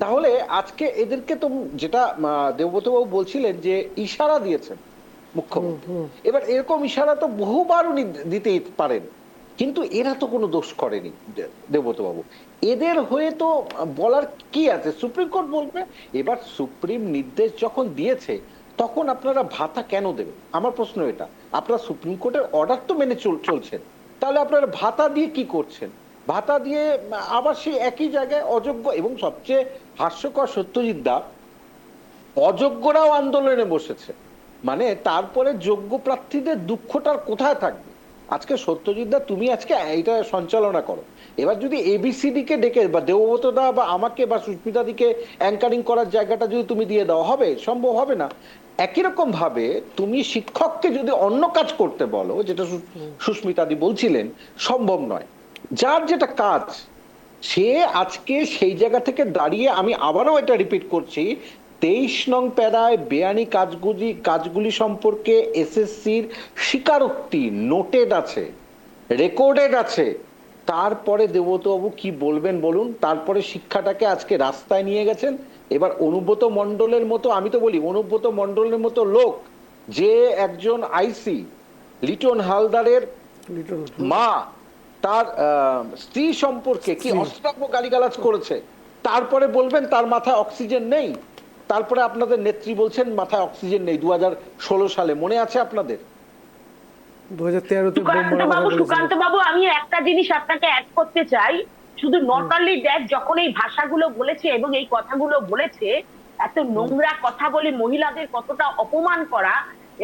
তাহলে আজকে এদেরকে তো, যেটা দেবব্রতবাবু বলছিলেন যে ইশারা দিয়েছেন মুখ্যমন্ত্রী, এবার এরকম ইশারা তো বহুবার উনি দিতেই পারেন, কিন্তু এরা তো কোনো দোষ করেনি দেবব্রতবাবু, এদের হয়ে তো বলার কি আছে, সুপ্রিম কোর্ট বলবে। এবার সুপ্রিম নির্দেশ যখন দিয়েছে তখন আপনারা ভাতা কেন দেবেন? আমার প্রশ্ন এটা। আপনারা সুপ্রিম কোর্টের অর্ডার তো মেনে চলছেন, তাহলে আপনারা ভাতা দিয়ে কি করছেন? ভাতা দিয়ে আবার সেই একই জায়গায় অযোগ্য, এবং সবচেয়ে হাস্যকর সত্যজিৎ দা, অযোগ্যরাও আন্দোলনে বসেছে, মানে তারপরে যোগ্য প্রার্থীদের দুঃখটার কোথায় থাকবে? আজকে সত্যজিৎ দা তুমি আজকে এইটা সঞ্চালনা করো, এবার যদি এবিসিডি কে ডেকে বা দেবব্রত দা বা আমাকে বা সুস্মিতা দিকে অ্যাঙ্কারিং করার জায়গাটা যদি তুমি দিয়ে দাও, হবে? সম্ভব হবে না। একই রকম ভাবে তুমি শিক্ষককে যদি অন্য কাজ করতে বলো, যেটা সুস্মিতা দি বলছিলেন, সম্ভব নয়। যার যেটা কাজ সে আজকে সেই জায়গা থেকে দাঁড়িয়ে, আমি আবারও এটা রিপিট করছি, 23 নং প্যারায় বেআইনি কাজগুলি সম্পর্কে এসএসসির স্বীকারোক্তি নোটেড আছে, রেকর্ডেড আছে। তারপরে দেবব্রতবাবু কি বলবেন বলুন? তারপরে শিক্ষাটাকে আজকে রাস্তায় নিয়ে গেছেন। এবার অনুব্রত মণ্ডলের মতো, আমি তো বলি অনুব্রত মণ্ডলের মতো লোক, যে একজন আইসি লিটন হালদারের মা তার স্ত্রী সম্পর্কে কি অশ্রাব্য গালিগালাজ করেছে, তারপরে বলবেন তার মাথায় অক্সিজেন নেই। তারপরে আপনাদের নেত্রী বলছেন মাথায় অক্সিজেন নেই 2016 সালে, মনে আছে আপনাদের? 2013 তে সুকান্ত বাবু, আমি একটা জিনিস আপনাকে অ্যাড করতে চাই। শুধু নট অনলি দ্যাট, যখন এই ভাষাগুলো বলেছে এবং এই কথাগুলো বলেছে, এত নোংরা কথা বলে মহিলাদের কতটা অপমান করা,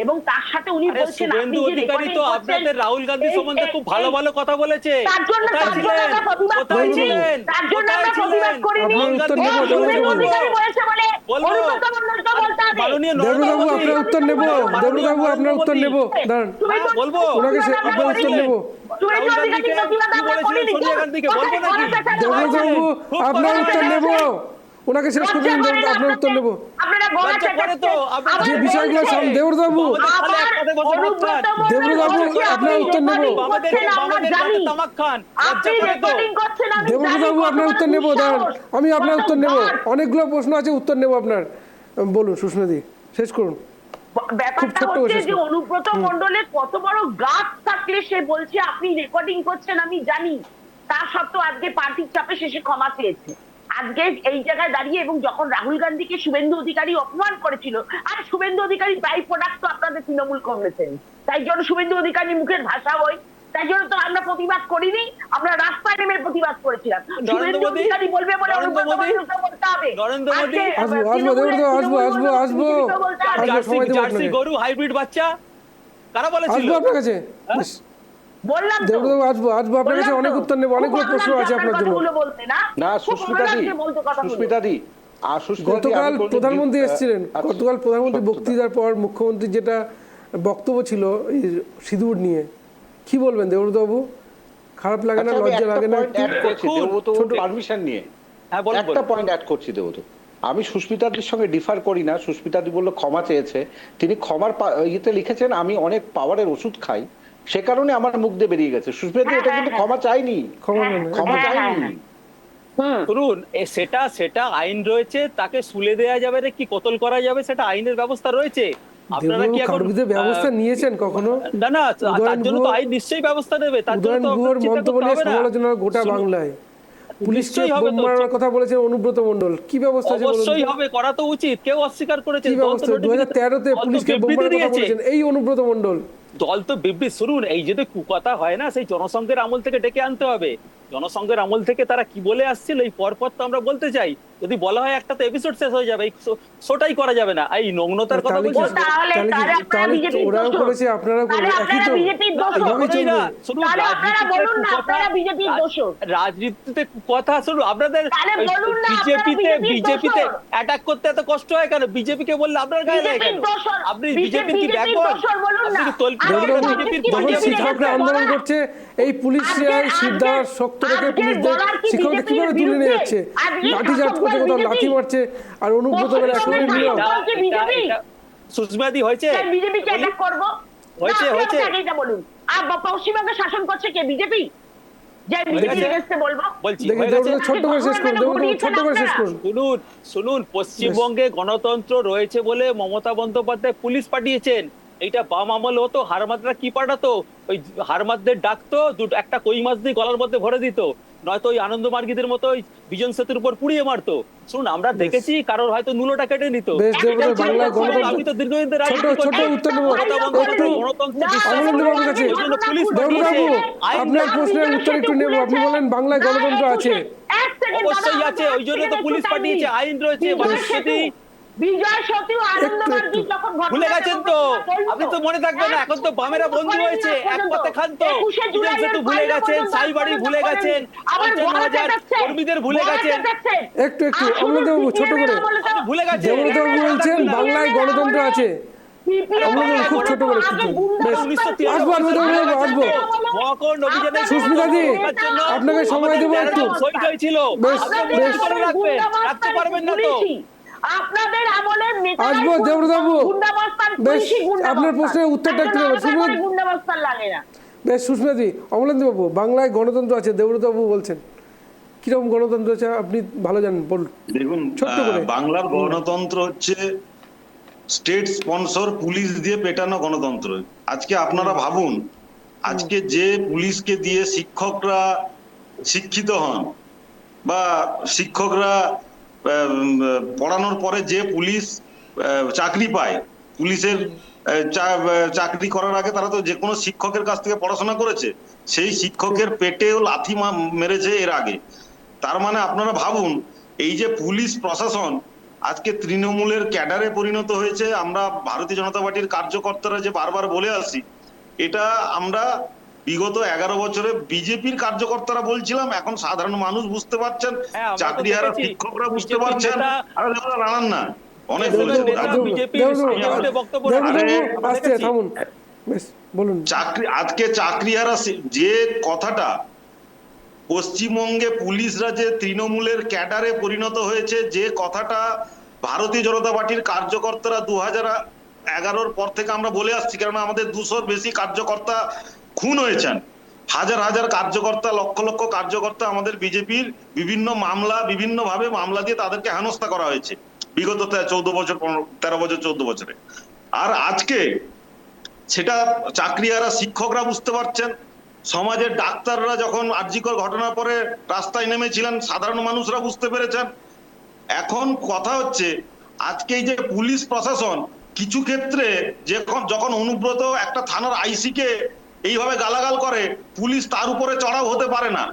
এবং তার সাথে উনি আরে বলছেন আপনি শুভেন্দু যে অধিকারী রেকর্ডিং তো করছেন, আপনাদের রাহুল গান্ধী সম্বন্ধে খুব ভালো ভালো কথা বলেছে। তার জন্য কোথায় ছিলেন? আমরা প্রতিবাদ কোথায় করিনি, ছিলেন? তার জন্য কোথায় আমরা প্রতিবাদ ছিলেন? করিনি। আপনার উত্তর রাহুল নেব, গান্ধী দেবব্রত বলবো। অধিকারী বলেছে বলে বলবো। অনুব্রত মণ্ডলকে বলতে হবে। মাননীয় দেবব্রতবাবু নরেন্দ্র আপনার মোদী। উত্তর নেব, দেবব্রতবাবু আপনার উত্তর নেব, দাঁড়ান হ্যাঁ, বলবো। ওনাকে আপনার উত্তর নেব। শুভেন্দু রাহুল অধিকারী গান্ধীকে প্রতিবাদ কি আমরা বলেছিলেন করিনি। সোনিয়া গান্ধীকে বলবো নাকি? দেবব্রতবাবু আপনার উত্তর নেব, ওনাকে শেষ করে দিন, আপনার উত্তর নেব। আপনারা গলা লজ্জা করে তো আপনারা যে বিষয়গুলো দেবব্রতবাবু, তাহলে এক কথায় বসে ভাত খান। দেবব্রতবাবু আপনার উত্তর নেব, বাবাদের গায়ে তামাক খান। লজ্জা করে তো। দেবব্রতবাবু আপনার উত্তর নেব, দাঁড়ান আমি আপনার উত্তর নেব, অনেকগুলো প্রশ্ন আছে, উত্তর নেব আপনার। বলুন সুস্মিতাদি, শেষ করুন। ব্যাপারটা ছোট্ট করে হচ্ছে শেষ যে করুন। অনুব্রত মণ্ডলের কত বড় গাছ থাকলে সে বলছে আপনি রেকর্ডিং করছেন আমি জানি, তা সত্ত্বেও আজকে পার্টির চাপে শেষে ক্ষমা চেয়েছে। আজকে এই জায়গায় দাঁড়িয়ে, এবং যখন রাহুল গান্ধীকে শুভেন্দু অধিকারী অপমান করেছিল, আর শুভেন্দু অধিকারী বাই প্রোডাক্ট তো আপনাদের তৃণমূল কংগ্রেসের, তাই জন্য শুভেন্দু অধিকারী মুখের ভাষা হয়, তাই জন্য তো আমরা প্রতিবাদ করিনি, আমরা রাস্তায় নেমে প্রতিবাদ করেছিলাম। শুভেন্দু মোদী, অধিকারী বলবে বলে নরেন্দ্র অনুব্রত মোদী, মণ্ডলকে বলতে হবে। নরেন্দ্র মোদী, আজকে আসবো, তৃণমূলের আসবো, তৃণমূল বলতে হবে। জার্সি সময় দেবো জার্সি আপনাকে। গরু হাইব্রিড বাচ্চা কারা বলেছিল? আসবো আপনার কাছে, বেশ। বললাম তো। দেবব্রতবাবু আসবো আপনার কাছে, অনেক উত্তর নেব, অনেকগুলো প্রশ্ন আছে আপনার জন্য। না সুস্মিতাদি, সুস্মিতাদি আর সুস্মিতাদি, গতকাল আমি কোনদিন প্রধানমন্ত্রী এসেছিলেন, আচ্ছা, গতকাল প্রধানমন্ত্রী সত্যতা। বক্তৃতার পর মুখ্যমন্ত্রীর যেটা বক্তব্য ছিল এই সিঁদুর নিয়ে, কি বলবেন দেবব্রতবাবু? খারাপ লাগে না, আচ্ছা, আমি লজ্জা একটা লাগে না? point add করছি, দেবব্রতবাবুর পারমিশন নিয়ে হ্যাঁ, বলুন, একটা বলুন। পয়েন্ট অ্যাড করছি দেবব্রত। আমি সুস্মিতাদির সঙ্গে ডিফার করি না। সুস্মিতাদি বললো ক্ষমা চেয়েছে, তিনি ক্ষমার ইয়েতে লিখেছেন আমি অনেক পাওয়ারের ওষুধ খাই, সে কারণে আমার মুখ দিয়ে বেরিয়ে গেছে। সুস্মিতাদি এটা কিন্তু ক্ষমা চাইনি, ক্ষমা চাইনি। শুনুন, সেটা সেটা আইন রয়েছে, তাকে সুলে দেয়া যাবে না কি কতল করা যাবে সেটা আইনের ব্যবস্থা রয়েছে। আপনারা কি এখন কারোর বিরুদ্ধে ব্যবস্থা নিয়েছেন কখনো? না না, তার উদয়ন জন্য তো গুহ- আইন নিশ্চয়ই ব্যবস্থা নেবে, তার জন্য উদয়ন তো গুহর আপনার চিন্তা মন্তব্য করতে নিয়ে হবে না। সমালোচনা গোটা শুনুন, বাংলায়, পুলিশকে নিশ্চয়ই হবে বোম তো। মারার কথা বলেছেন অনুব্রত মণ্ডল, কি ব্যবস্থা আছে বলুন তো? অবশ্যই হবে, করা তো উচিত, কেউ অস্বীকার করেছে? কি ব্যবস্থা? 2013-তে পুলিশকে বোম মারার কথা বলেছেন এই অনুব্রত মণ্ডল। দল তো বিবৃতি, শুনুন, এই যদি কুকথা হয় না, সেই জনসংঘের আমল থেকে ডেকে আনতে হবে। জনসংঘের আমল থেকে তারা কি বলে আসছিল এই পরপর তো আমরা বলতে চাই। যদি বলা হয় একটা তো এপিসোড শেষ হয়ে যাবে, এই শোটাই করা যাবে না। এই নগ্নতার কথা তাহলে বলছেন। তাহলে ওরাও করেছে, আপনারাও করবেন, একই তো, এভাবেই চলবে। শুনুন, রাজনীতিতে কথা, শুনুন, আপনাদের বিজেপিতে অ্যাটাক করতে এত কষ্ট হয় কেন? বিজেপিকে বললে আপনার গায়ে লাগে কেন? আপনি বিজেপির কি ব্যাকবন? আপনি কি দেবব্রতবাবু, যখন শিক্ষকরা আন্দোলন করছে এই পুলিশরা সিদ্ধার শক্ত রেখে পুলিশদের শিক্ষকদের কিভাবে তুলে নিয়ে যাচ্ছে, লাঠি চার্জ করছে, কোথাও লাঠি মারছে, আর অনুব্রত একেবারে নিরব। সুস্মিতাদি হয়েছে বিজেপিকে অ্যাটাক করব হয়েছে হয়েছে এটা বলুন। আর পশ্চিমবঙ্গে শাসন করছে কে? বিজেপি। যে বিজেপি এগেইনস্টে বলবো। বলছি দেখি হয়ে গেছে। দেবব্রত ছোট্ট করে শেষ করুন, দেবব্রত ছোট্ট করে শেষ করুন। শুনুন শুনুন, পশ্চিমবঙ্গে গণতন্ত্র রয়েছে বলে মমতা বন্দ্যোপাধ্যায় পুলিশ পাঠিয়েছেন। এইটা বাম আমল হতো, হারমাদরা কি পাঠাতো? ওই হারমাদদের ডাকতো, একটা কই মাছ দিয়ে গলার মধ্যে ভরে দিত, নয়তো ওই আনন্দ মার্গীদের মতো ওই বিজন সেতুর উপর পুড়িয়ে মারতো। শুনুন, আমরা দেখেছি কারোর হয়তো নুলোটা কেটে নিত। বেশ দেবব্রত, বাংলায় গণতন্ত্র, আমি তো দীর্ঘদিন ধরে ছোট রাজনীতি ছোট করছি। উত্তর নেব মমতা বন্দ্যোপাধ্যায় গণতন্ত্রে বিশ্বাস অমলেন্দুবাবুর করেন, কাছে। ওই জন্য পুলিশ দেবব্রতবাবু, পাঠিয়েছে। আইন আপনার প্রশ্নের উত্তর একটু নেব। আপনি বলেন বাংলায় গণতন্ত্র আছে, অবশ্যই আছে, ওই জন্য তো পুলিশ পাঠিয়েছে, আইন রয়েছে। বিজয় সেতু আনন্দ মার্গী যখন ভুলে গেছেন তো? আপনি তো মনে থাকবে না, এখন তো বামেরা বন্ধু হয়েছে, এক পথে খান তো। বিজন সেতু ভুলে গেছেন, সাইবাড়ি ভুলে গেছেন, ৫৫,০০০ কর্মীদের ভুলে গেছেন। একটু অমলেন্দুবাবু ছোট করে। ভুলে গেছেন। দেবব্রতবাবু বলছেন বাংলায় গণতন্ত্র আছে, অমলেন্দুবাবু খুব ছোট করে একটু। বেশ, আসবো দেবব্রতবাবু, আসবো। সুস্মিতাদি, আপনাকে সময় দেবো একটু। বেশ বেশ, রাখতে পারবেন না তো? আপনাদের আমলের আসবো দেবব্রতবাবু, বেশ, আপনার প্রশ্নের উত্তরটা একটু দেবেন। গুন্ডাবস্তান লাগে না। বেশ সুস্মিতাদি, অমলেন্দুবাবু, বাংলায় গণতন্ত্র আছে দেবব্রতবাবু বলছেন, কিরকম গণতন্ত্র আছে আপনি ভালো জানেন, বলুন দেখুন, ছোট্ট করে। বাংলার গণতন্ত্র হচ্ছে স্টেট স্পন্সর পুলিশ দিয়ে পেটানো গণতন্ত্র। আজকে আপনারা ভাবুন, আজকে যে পুলিশকে দিয়ে শিক্ষকরা শিক্ষিত হন বা শিক্ষকরা পড়ানোর পরে যে পুলিশ চাকরি পায়, পুলিশের চাকরি করার আগে তারা তো যে কোনো শিক্ষকের কাছ থেকে পড়াশোনা করেছে, সেই শিক্ষকের পেটেও লাথি মেরেছে এর আগে। তার মানে আপনারা ভাবুন, এই যে পুলিশ প্রশাসন আজকে তৃণমূলের ক্যাডারে পরিণত হয়েছে। আমরা ভারতীয় জনতা পার্টির কার্যকর্তারা যে বারবার বলে আসছি, এটা আমরা বিগত 11 বছরে বিজেপির কার্যকর্তারা বলছিলাম, এখন সাধারণ মানুষ বুঝতে পারছেন, হ্যাঁ, আমরা তো চাকরিহারা দেখেছি, শিক্ষকরা বুঝতে বিজেপির পারছেন। নেতা- আরে দাদা দাঁড়ান না, অনেক বিজেপির বলেছেন। নেতা বিজেপির সামনে বক্তব্য রাখেন। আমরা আস্তে দেখেছি। থামুন, বেশ বলুন। আজকে চাকরিহারা যে কথাটা, পশ্চিমবঙ্গে পুলিশরা যে তৃণমূলের ক্যাডারে পরিণত হয়েছে, যে কথাটা ভারতীয় জনতা পার্টির কার্যকর্তারা 2011 পর থেকে আমরা বলে আসছি, কারণ আমাদের 200-র বেশি কার্যকর্তা খুন হয়েছেন, হাজার হাজার কার্যকর্তা, লক্ষ লক্ষ কার্যকর্তা আমাদের বিজেপির বিভিন্ন মামলা দিয়ে তাদেরকে হেনস্থা করা হয়েছে বিগত 13 বছর 14 বছরে। আর আজকে সেটা চাকরিহারা শিক্ষকরা বুঝতে পারছেন, সমাজের ডাক্তাররা যখন আরজিকর ঘটনার পরে রাস্তায় নেমেছিলেন, সাধারণ মানুষরা বুঝতে পেরেছেন। এখন কথা হচ্ছে, আজকে এই যে পুলিশ প্রশাসন কিছু ক্ষেত্রে যখন অনুব্রত একটা থানার আইসিকে এইভাবে গালাগাল করে, পুলিশ তার উপরে চড়াও হতে পারে না।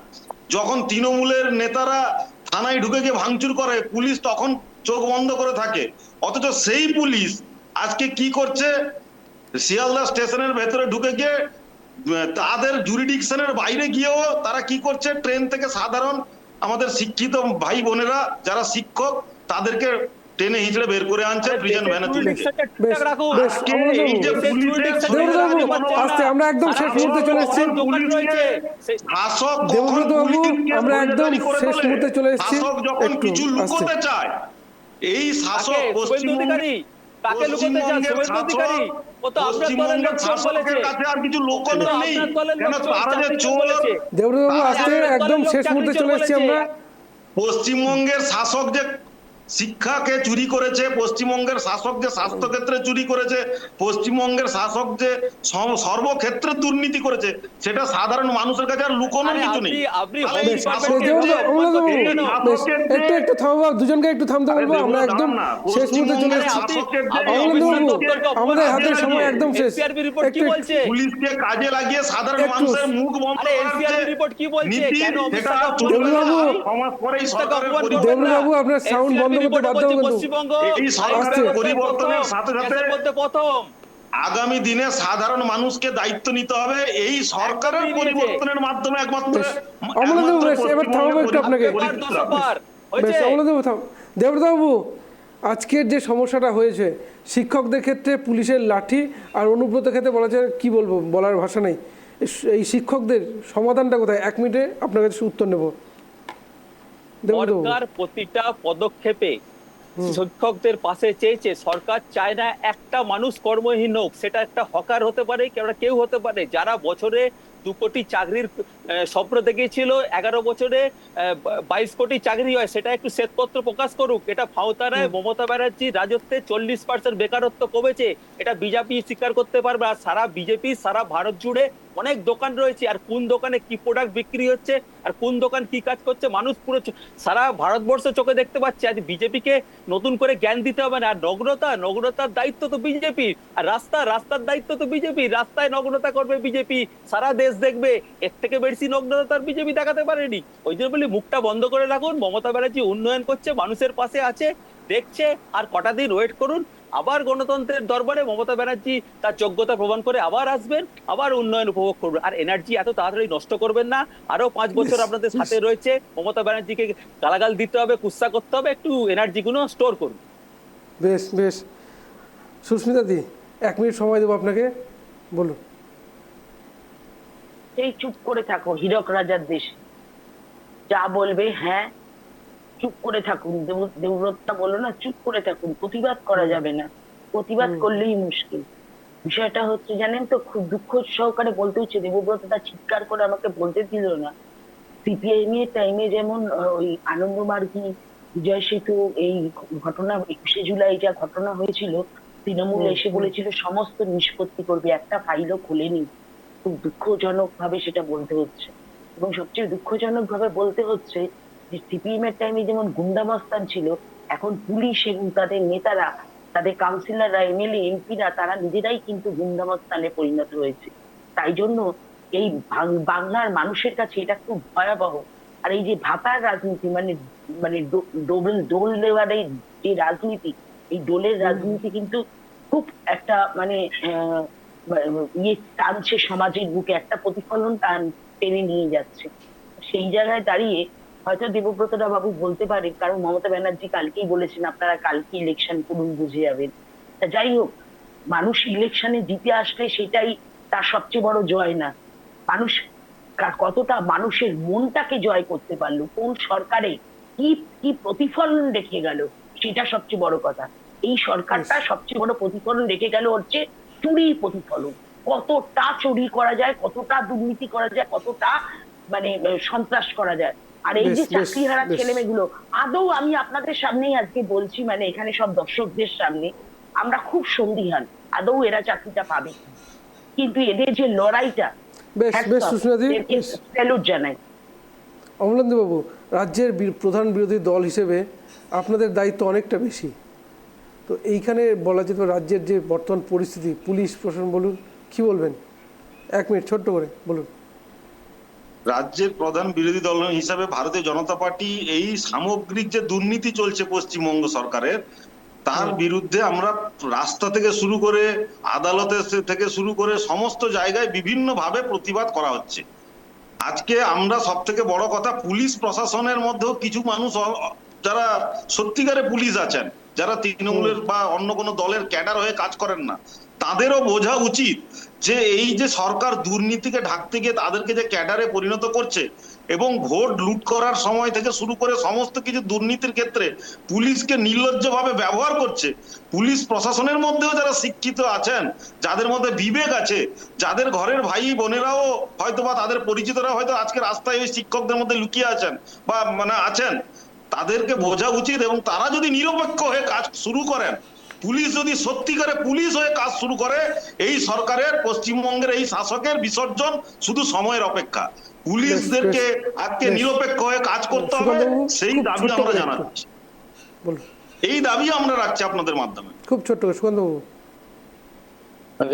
যখন তৃণমূলের নেতারা থানায় ঢুকে গিয়ে ভাঙচুর করে, পুলিশ তখন চোখ বন্ধ করে থাকে। অথচ সেই পুলিশ আজকে কি করছে, শিয়ালদা স্টেশনের ভেতরে ঢুকে গিয়ে তাদের জুরিডিকশনের বাইরে গিয়েও তারা কি করছে, ট্রেন থেকে সাধারণ আমাদের শিক্ষিত ভাই বোনেরা যারা শিক্ষক, তাদেরকে টেনে হিঁচড়ে বের করে আনছে প্রিজন ভ্যানে তুলে। বেশ বেশ এই যে পুলিশের দেবব্রতবাবু, আস্তে, আমরা একদম শেষ মুহূর্তে চলে এসেছি। শাসক দেবব্রতবাবু, আমরা একদম শেষ মুহূর্তে চলে এসেছি, শাসক যখন একটু কিছু লুকোতে চায়, এই শাসক কাকে লুকোতে চান? শুভেন্দু অধিকারী, ও তো আপনার দলের লোকজন বলেছে। কাছে আর কিছু লুকোনোর নেই, কেন তারা যে চোর। দেবব্রতবাবু, আস্তে, একদম শেষ মুহূর্তে চলে এসেছি আমরা। পশ্চিমবঙ্গের শাসক যে শিক্ষাকে চুরি করেছে, পশ্চিমবঙ্গের শাসক যে স্বাস্থ্য ক্ষেত্রে চুরি করেছে, পশ্চিমবঙ্গের শাসক যে সর্বক্ষেত্রে দুর্নীতি করেছে, সেটা সাধারণ মানুষের কাছে আর লুকোনোর কিছু নেই। একটু থামবো, দুজনকে একটু থামতে বলবো, আমরা একদম শেষ মুহূর্তে চলে এসেছি। আমাদের হাতের সময় একদম শেষ। পুলিশকে কাজে লাগিয়ে সাধারণ মানুষের মুখ বন্ধ দেবব্রতবাবু, আপনার সাউন্ড বন্ধ করতে বাধ্য হবেন। এই সরকারের পরিবর্তনের সাথে সাথে আগামী দিনে সাধারণ মানুষকে দায়িত্ব নিতে হবে। এই সরকারের পরিবর্তনের মাধ্যমে একমাত্র এবার থামবো একটু আপনাকে। দেবব্রতবাবু, আজকের যে সমস্যাটা হয়েছে শিক্ষকদের ক্ষেত্রে পুলিশের লাঠি, আর অনুব্রত ক্ষেত্রে বলা যায় কি বলবো, বলার ভাষা নেই। এই শিক্ষকদের সমাধানটা কোথায়? 1 মিনিটে আপনার কাছে উত্তর নেব। সরকার প্রতিটা পদক্ষেপে শিক্ষকদের পাশে চেয়েছে। সরকার চায় না একটা মানুষ কর্মহীন হোক, সেটা একটা হকার হতে পারে, কেউ হতে পারে, যারা বছরে 2 কোটি চাকরির স্বপ্ন দেখেছিল, 11 বছরে 22 কোটি চাকরি হয়, সেটা একটু শ্বেতপত্র প্রকাশ করুক। এটা ফাউতারায় মমতা ব্যানার্জির রাজত্বে 40% বেকারত্ব কমেছে, এটা বিজেপি স্বীকার করতে পারবে। আর সারা বিজেপি সারা ভারত জুড়ে অনেক দোকান রয়েছে, আর কোন দোকানে কি প্রোডাক্ট বিক্রি হচ্ছে, আর কোন দোকান কি কাজ করছে, মানুষ পুরো সারা ভারতবর্ষ চোখে দেখতে পাচ্ছে। আজ বিজেপিকে নতুন করে জ্ঞান দিতে হবে না। আর নগ্নতার দায়িত্ব তো বিজেপির, আর রাস্তার দায়িত্ব তো বিজেপি। রাস্তায় নগ্নতা করবে বিজেপি, সারা দেশ দেখবে। এর থেকে বেশি নগ্নতার বিজেপি দেখাতে পারেনি। ওই জন্য বলি, মুখটা বন্ধ করে রাখুন। মমতা ব্যানার্জি উন্নয়ন করছে, মানুষের পাশে আছে, দেখছে। আর কটা দিন ওয়েট করুন, আবার গণতন্ত্রের দরবারে মমতা ব্যানার্জি তার যোগ্যতা প্রমাণ করে আবার আসবেন, আবার উন্নয়ন উপভোগ করবেন। আর এনার্জি এত তাড়াতাড়ি নষ্ট করবেন না। আরো 5 বছর আপনাদের সাথে রয়েছে। মমতা ব্যানার্জিকে গালাগাল দিতে হবে, কুৎসা করতে হবে, একটু এনার্জি গুলো স্টোর করুন। বেশ বেশ, সুস্মিতা দি, 1 মিনিট সময় দেবো আপনাকে, বলুন। এই চুপ করে থাকো, হীরক রাজার দেশে যা বলবে হ্যাঁ চুপ করে থাকুন। দেবব্রতটা বলো না, চুপ করে থাকুন, প্রতিবাদ করা যাবে না, প্রতিবাদ করলেই মুশকিল। বিষয়টা হচ্ছে জানেন তো, খুব দুঃখ সহকারে বলতে হচ্ছে, দেবব্রতটা চিৎকার করে আমাকে বলতে দিল না। সিপিআইএম এর টাইমে যেমন ওই আনন্দমার্গী, বিজয় সেতু, এই ঘটনা 21শে জুলাই যা ঘটনা হয়েছিল, তৃণমূল এসে বলেছিল সমস্ত নিষ্পত্তি করবে, একটা ফাইলও খোলেনি। খুব দুঃখজনক ভাবে সেটা বলতে হচ্ছে। এবং সবচেয়ে দুঃখজনক ভাবে বলতে হচ্ছে যে সিপিএম এর টাইমে যেমন গুন্ডামস্তান ছিল, এখন পুলিশ এবং তাদের নেতারা, তাদের কাউন্সিলররা, এমএলএ এমপিরা, তারা নিজেরাই কিন্তু গুন্ডামস্তানে পরিণত হয়েছে। তাই জন্য এই বাংলার মানুষের কাছে এটা খুব ভয়াবহ আর এই যে ভাতার রাজনীতি মানে মানে দোল দেওয়ার এই যে রাজনীতি, এই দোলের রাজনীতি কিন্তু খুব একটা মানে ইয়ে টানছে সমাজের বুকে, একটা প্রতিফলন টেনে নিয়ে যাচ্ছে। সেই জায়গায় দাঁড়িয়ে হয়তো দেবব্রতদা বাবু বলতে পারেন, কারণ মমতা ব্যানার্জি কালকেই বলেছেন আপনারা কালকে ইলেকশন করুন, বুঝে যাবেন। তা যাই হোক, মানুষ ইলেকশনে জিতে আসলে সেটাই তার সবচেয়ে বড় জয় না, মানুষ কতটা মানুষের মনটাকে জয় করতে পারলো, কোন সরকারে কি কি প্রতিফলন রেখে গেল, সেটা সবচেয়ে বড় কথা। এই সরকারটা সবচেয়ে বড় প্রতিফলন রেখে গেল হচ্ছে চুরির প্রতিফলন। কতটা চুরি করা যায়, কতটা দুর্নীতি করা যায়, কতটা মানে সন্ত্রাস করা যায়। আর এই যে চাকরিহারা ছেলেমেয়েগুলো, আদৌ আমি আপনাদের সামনেই আজকে বলছি, মানে এখানে সব দর্শকদের সামনে আমরা খুব সন্দিহান আদৌ এরা চাকরিটা পাবে, কিন্তু এদের যে লড়াইটা, স্যালুট জানাই। অমলেন্দু বাবু, রাজ্যের প্রধান বিরোধী দল হিসেবে আপনাদের দায়িত্ব অনেকটা বেশি, তো এইখানে বলা যেত রাজ্যের যে বর্তমান পরিস্থিতি, পুলিশ প্রশাসন বলুন, কি বলবেন? 1 মিনিট ছোট্ট করে বলুন। রাজ্যের প্রধান বিরোধী দল হিসাবে ভারতীয় জনতা পার্টি এই সামগ্রিক যে দুর্নীতি চলছে পশ্চিমবঙ্গ সরকারের, তার বিরুদ্ধে আমরা রাস্তা থেকে শুরু করে আদালতে থেকে শুরু করে সমস্ত জায়গায় বিভিন্ন ভাবে প্রতিবাদ করা হচ্ছে। আজকে আমরা সব থেকে বড় কথা, পুলিশ প্রশাসনের মধ্যেও কিছু মানুষ যারা সত্যিকারে পুলিশ আছেন, যারা তৃণমূলের বা অন্য কোনো দলের ক্যাডার হয়ে কাজ করেন না, তাদেরও বোঝা উচিত যে এই যে সরকার দুর্নীতিকে ঢাকতে গিয়ে তাদেরকে যে ক্যাডারে পরিণত করছে এবং ভোট লুট করার সময় থেকে শুরু করে সমস্ত কিছু দুর্নীতির ক্ষেত্রে পুলিশকে নির্লজ্জভাবে ব্যবহার করছে। পুলিশ প্রশাসনের মধ্যেও যারা শিক্ষিত আছেন, যাদের মধ্যে বিবেক আছে, যাদের ঘরের ভাই বোনেরাও হয়তো বা তাদের পরিচিতরা হয়তো আজকে রাস্তায় ওই শিক্ষকদের মধ্যে লুকিয়ে আছেন বা মানে আছেন, তাদেরকে বোঝা উচিত এবং তারা যদি নিরপেক্ষ হয়ে কাজ শুরু করেন, পুলিশ যদি সত্যিকারে পুলিশ হয়ে কাজ শুরু করে, এই সরকারের পশ্চিমবঙ্গের এই শাসকের বিসর্জন শুধু সময়ের অপেক্ষা। পুলিশদেরকে আজকে নিরপেক্ষ হয়ে কাজ করতে হবে, সেই দাবি আমরা জানাচ্ছি, এই দাবি আমরা রাখছি আপনাদের মাধ্যমে। খুব ছোট্ট সুকান্ত বাবু।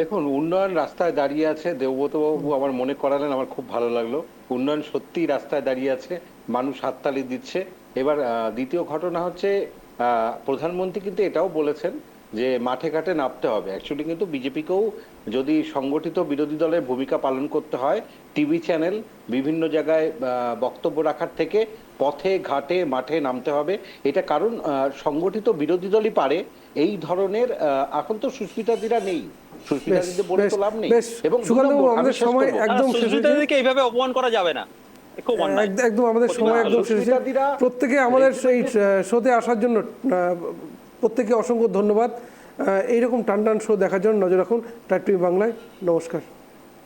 দেখুন, উন্নয়ন রাস্তায় দাঁড়িয়ে আছে, দেবব্রত বাবু আমার মনে করালেন, আমার খুব ভালো লাগলো। উন্নয়ন সত্যিই রাস্তায় দাঁড়িয়ে আছে, মানুষ হাততালি দিচ্ছে। এবার দ্বিতীয় ঘটনা হচ্ছে, প্রধানমন্ত্রী কিন্তু এটাও বলেছেন যে মাঠে ঘাটে নামতে হবে। অ্যাকচুয়ালি কিন্তু বিজেপিকেও যদি সংগঠিত বিরোধী দলের ভূমিকা পালন করতে হয়, টিভি চ্যানেল বিভিন্ন জায়গায় বক্তব্য রাখার থেকে পথে ঘাটে মাঠে নামতে হবে। এটা কারণ সংগঠিত বিরোধী দলই পারে এই ধরনের। এখন তো সুস্মিতাদিরা নেই, সুস্মিতাদিদের বলে তো লাভ নেই। এবং আমাদের সময় একদম সুস্মিতাদিকে এইভাবে অপমান করা যাবে না, একদম আমাদের সময় একদম শেষ। প্রত্যেকে আমাদের সেই শোতে আসার জন্য প্রত্যেকে অসংখ্য ধন্যবাদ। এইরকম টান টান শো দেখার জন্য নজর রাখুন টাইপ টিভি বাংলায়। নমস্কার।